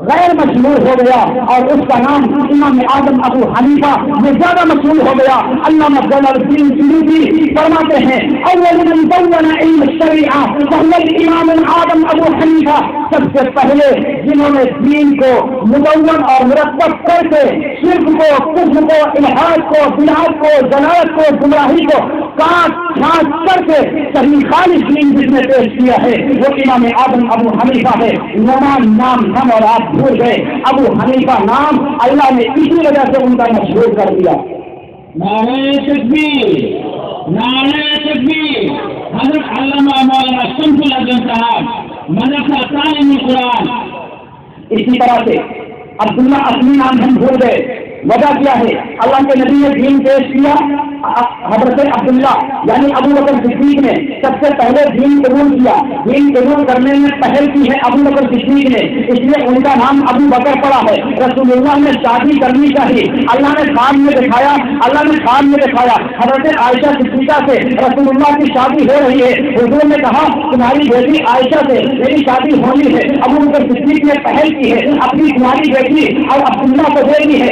غیر مشہور ہو گیا اور اس کا نام امام اعظم ابو حنیفہ یہ زیادہ مشہور ہو گیا۔ علامہ جلال الدین سیوطی فرماتے ہیں اول من دون علم الشریعہ فهو الامام اعظم ابو حنیفہ، سب سے پہلے جنہوں نے دین کو مدون اور مرتب کر کے شرک کو، کفر کو، الحاد کو، بدعت کو، ضلالت کو، گمراہی کو کاٹ چھانٹ کر کے صحیح خالص دین جس نے پیش کیا ہے وہ امام اعظم ابو حنیفہ ہے۔ نعمان نام ہم اور آپ بھول گئے، ابو حنیفہ نام اللہ نے اسی وجہ سے ان کا مشہور کر دیا۔ نعرہ تکبیر، نعرہ تکبیر۔ حضرت علامہ مولانا شمس العظم صاحب مدرسہ تعلیم قرآن۔ اسی طرح سے عبداللہ اصلی نام ہم بھول گئے، وجہ کیا ہے؟ اللہ کے نبی نے دین پیش کیا، حضرت عبداللہ یعنی ابو بکر صدیق نے سب سے پہلے دین قبول کیا، دین قبول کرنے میں پہل کی ہے ابو بکر صدیق نے، اس لیے ان کا نام ابو بکر پڑا ہے۔ رسول اللہ نے شادی کرنی چاہیے، اللہ نے خواب میں دکھایا، اللہ نے خواب میں دکھایا حضرت عائشہ صدیقہ سے رسول اللہ کی شادی ہو رہی ہے، حضور نے کہا تمہاری بیٹی عائشہ سے میری شادی ہونی ہے۔ ابو بکر صدیق نے پہل کی ہے، اپنی تمہاری بیٹی اور عبداللہ کو دے دی ہے،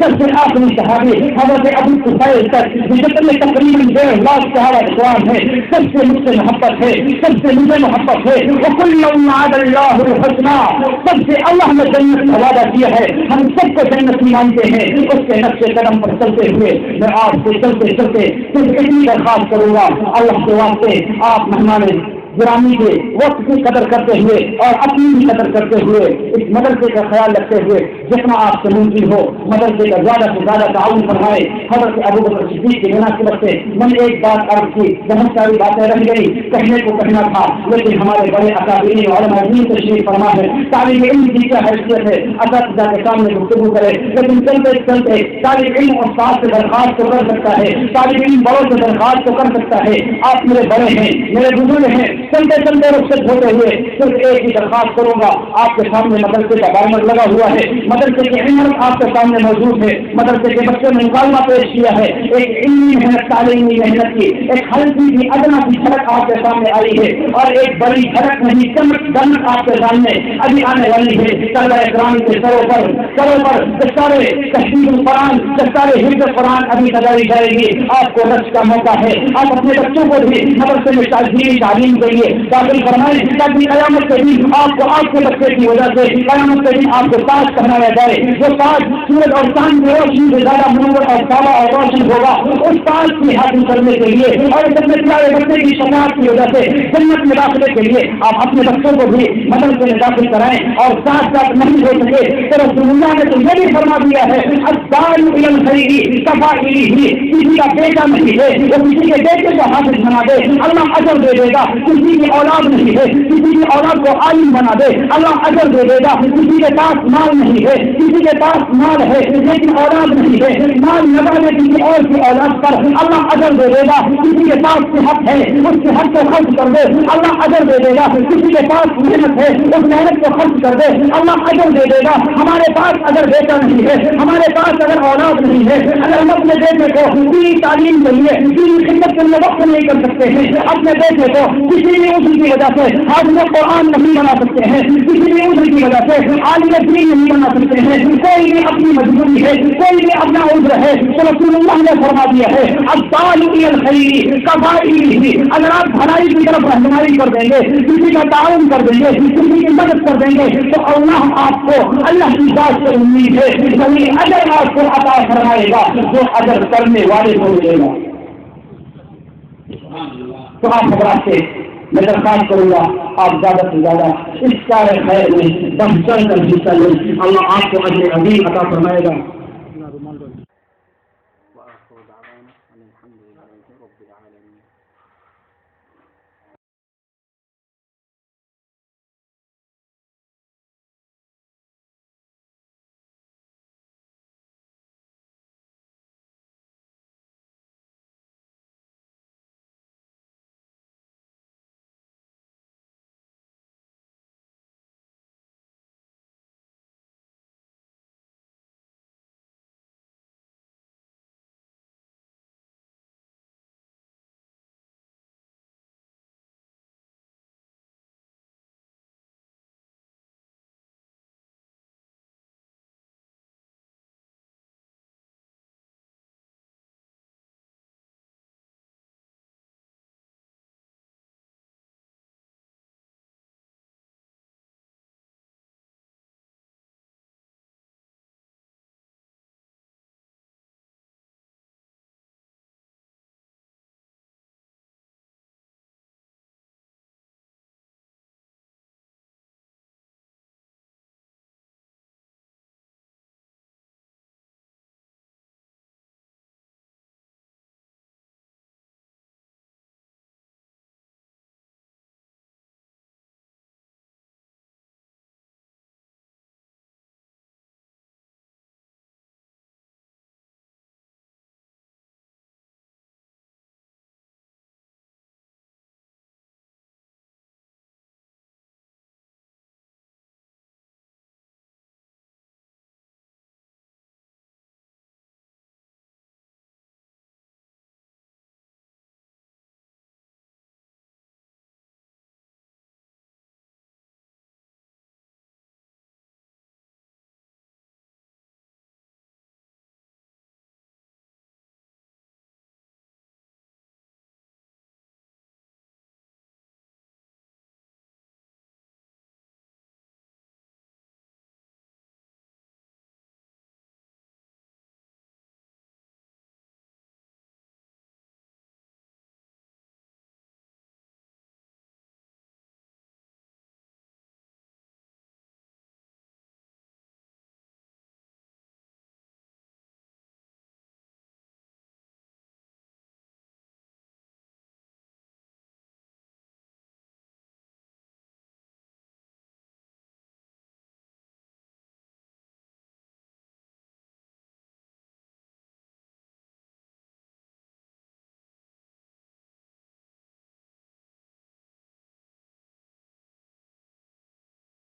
سب سے آخری صحابی حضرت ابو طفیل تک جتنے تقریباً 1.5 لاکھ صحابہ اکرام ہے، سب سے مجھ سے محبت ہے، سب سے مجھے محبت ہے۔ وَكُلٌّ وَعَدَ اللَّهُ الْحُسْنَىٰ، سب سے اللہ نے جنت کا وعدہ کیا ہے، ہم سب کو جنت مانتے ہیں۔ اس کے نقش قدم پر چلتے ہوئے میں آپ سے چلتے چلتے صرف اتنی درخواست کروں گا، اللہ کے واسطے آپ مہمان گرامی کے وقت کی قدر کرتے ہوئے اور اپنی بھی قدر کرتے ہوئے اس مدرسے کا خیال رکھتے ہوئے جتنا آپ سے ممکن ہو مدرسے کا زیادہ سے زیادہ تعاون فرمائے۔ حضرت ابوبکر صدیق کی مناسبت سے میں نے ایک بات عرض کی، بہت ساری باتیں رہ گئی، کہنے کو کہنا تھا، لیکن ہمارے بڑے اکابرین علماء دین تشریف فرما ہے، طالب علم کی کیا حیثیت ہے اساتذہ کے سامنے گفتگو کرے، لیکن چلتے چلتے طالب علم استاد سے درخواست تو کر سکتا ہے، طالب علم بڑوں سے درخواست تو کر سکتا ہے، آپ میرے بڑے ہیں، میرے بزرگ ہیں، چلتے چلتے رخصت ہوتے ہوئے صرف ایک ہی درخواست کروں گا، آپ کے سامنے مدرسے کا بینر لگا ہوا ہے، مدرسے کی عمارت آپ کے سامنے موجود ہے، مدرسے کے بچوں نے مکالمہ پیش کیا ہے، ایک علمی محنت تعلیمی محنت کی ایک ہلکی سی ادنا سی جھلک آپ کے سامنے آئی ہے، اور ایک بڑی جھلک نہیں چمک دمک آپ کے سامنے ابھی آنے والی ہے۔ طلبہ اکرام کے سروں پر دستارے تحفیظ القرآن، دستارے حفظ قرآن ابھی سجائی جائے گی، آپ کو رشک کا موقع ہے، آپ اپنے بچوں کو بھی مدرسے میں تعلیم کے لیے داخل فرمائیں، تاکہ قیامت کے دن آپ کو آپ کے بچے کی وجہ سے قیامت کے دن آپ کو تاج پہنایا جائے، جو تاج سورج اور چاند کی روشنی سے زیادہ منور اور تازہ اور روشن ہوگا، اس تاج کی حاصل کرنے کے لیے اور اپنے پیارے بچے کی شفاعت کی وجہ سے جنت میں داخلے کے لیے آپ اپنے بچوں کو بھی مدرسے میں داخل کرائیں، اور ساتھ ساتھ نہیں ہو سکے تو رسول اللہ نے تو یہ بھی فرما دیا ہے الدال الی الخیر کفاعلہ، کسی کا بیٹا نہیں ہے وہ کسی کے بیٹے کو حافظ بنا دے اللہ اجر دے دے گا، کسی کی اولاد نہیں ہے کسی کی اولاد کو عالم بنا دے اللہ اجر دے دے گا، کسی کے پاس مال نہیں ہے کسی کے پاس مال ہے لیکن اولاد نہیں ہے، مال لگا دے کسی اور کی اولاد پر اللہ اجر دے دے گا، کسی کے پاس صحت ہے اس صحت کو خرچ کر دے اللہ اجر دے دے گا، کسی کے پاس محنت ہے اس محنت کو خرچ کر دے اللہ اجر دے دے گا۔ ہمارے پاس اگر بیٹا نہیں ہے، ہمارے پاس اگر اولاد نہیں ہے، اگر ہم اپنے بیٹے کو دینی تعلیم کے لیے دینی خدمت کے لیے وقت نہیں کر سکتے ہیں، اپنے بیٹے کو کسی بھی عذر کی وجہ سے حافظ قرآن نہیں بنا سکتے ہیں، کسی بھی عذر کی وجہ سے عالم دین نہیں بنا سکتے ہیں، کوئی بھی اپنی مجبوری ہے کوئی بھی اپنا عذر ہے، تو رسول اللہ نے فرما دیا ہے الدال الی الخیر کفاعلہ، اگر آپ بھلائی کی طرف رہنمائی کر دیں گے، کسی کا تعاون کر دیں گے، کسی کی مدد کر دیں گے، تو اللہ آپ کو اللہ کی ذات سے امید ہے وہی اجر آپ کو عطا فرمائے گا جو اجر کرنے والے کو ملے گا۔ تو آپ حضرات سے میں درخواست کروں گا آپ زیادہ سے زیادہ اس کار خیر میں بڑھ چڑھ کر حصہ لیں، اللہ آپ کو اجر عظیم عطا فرمائے گا۔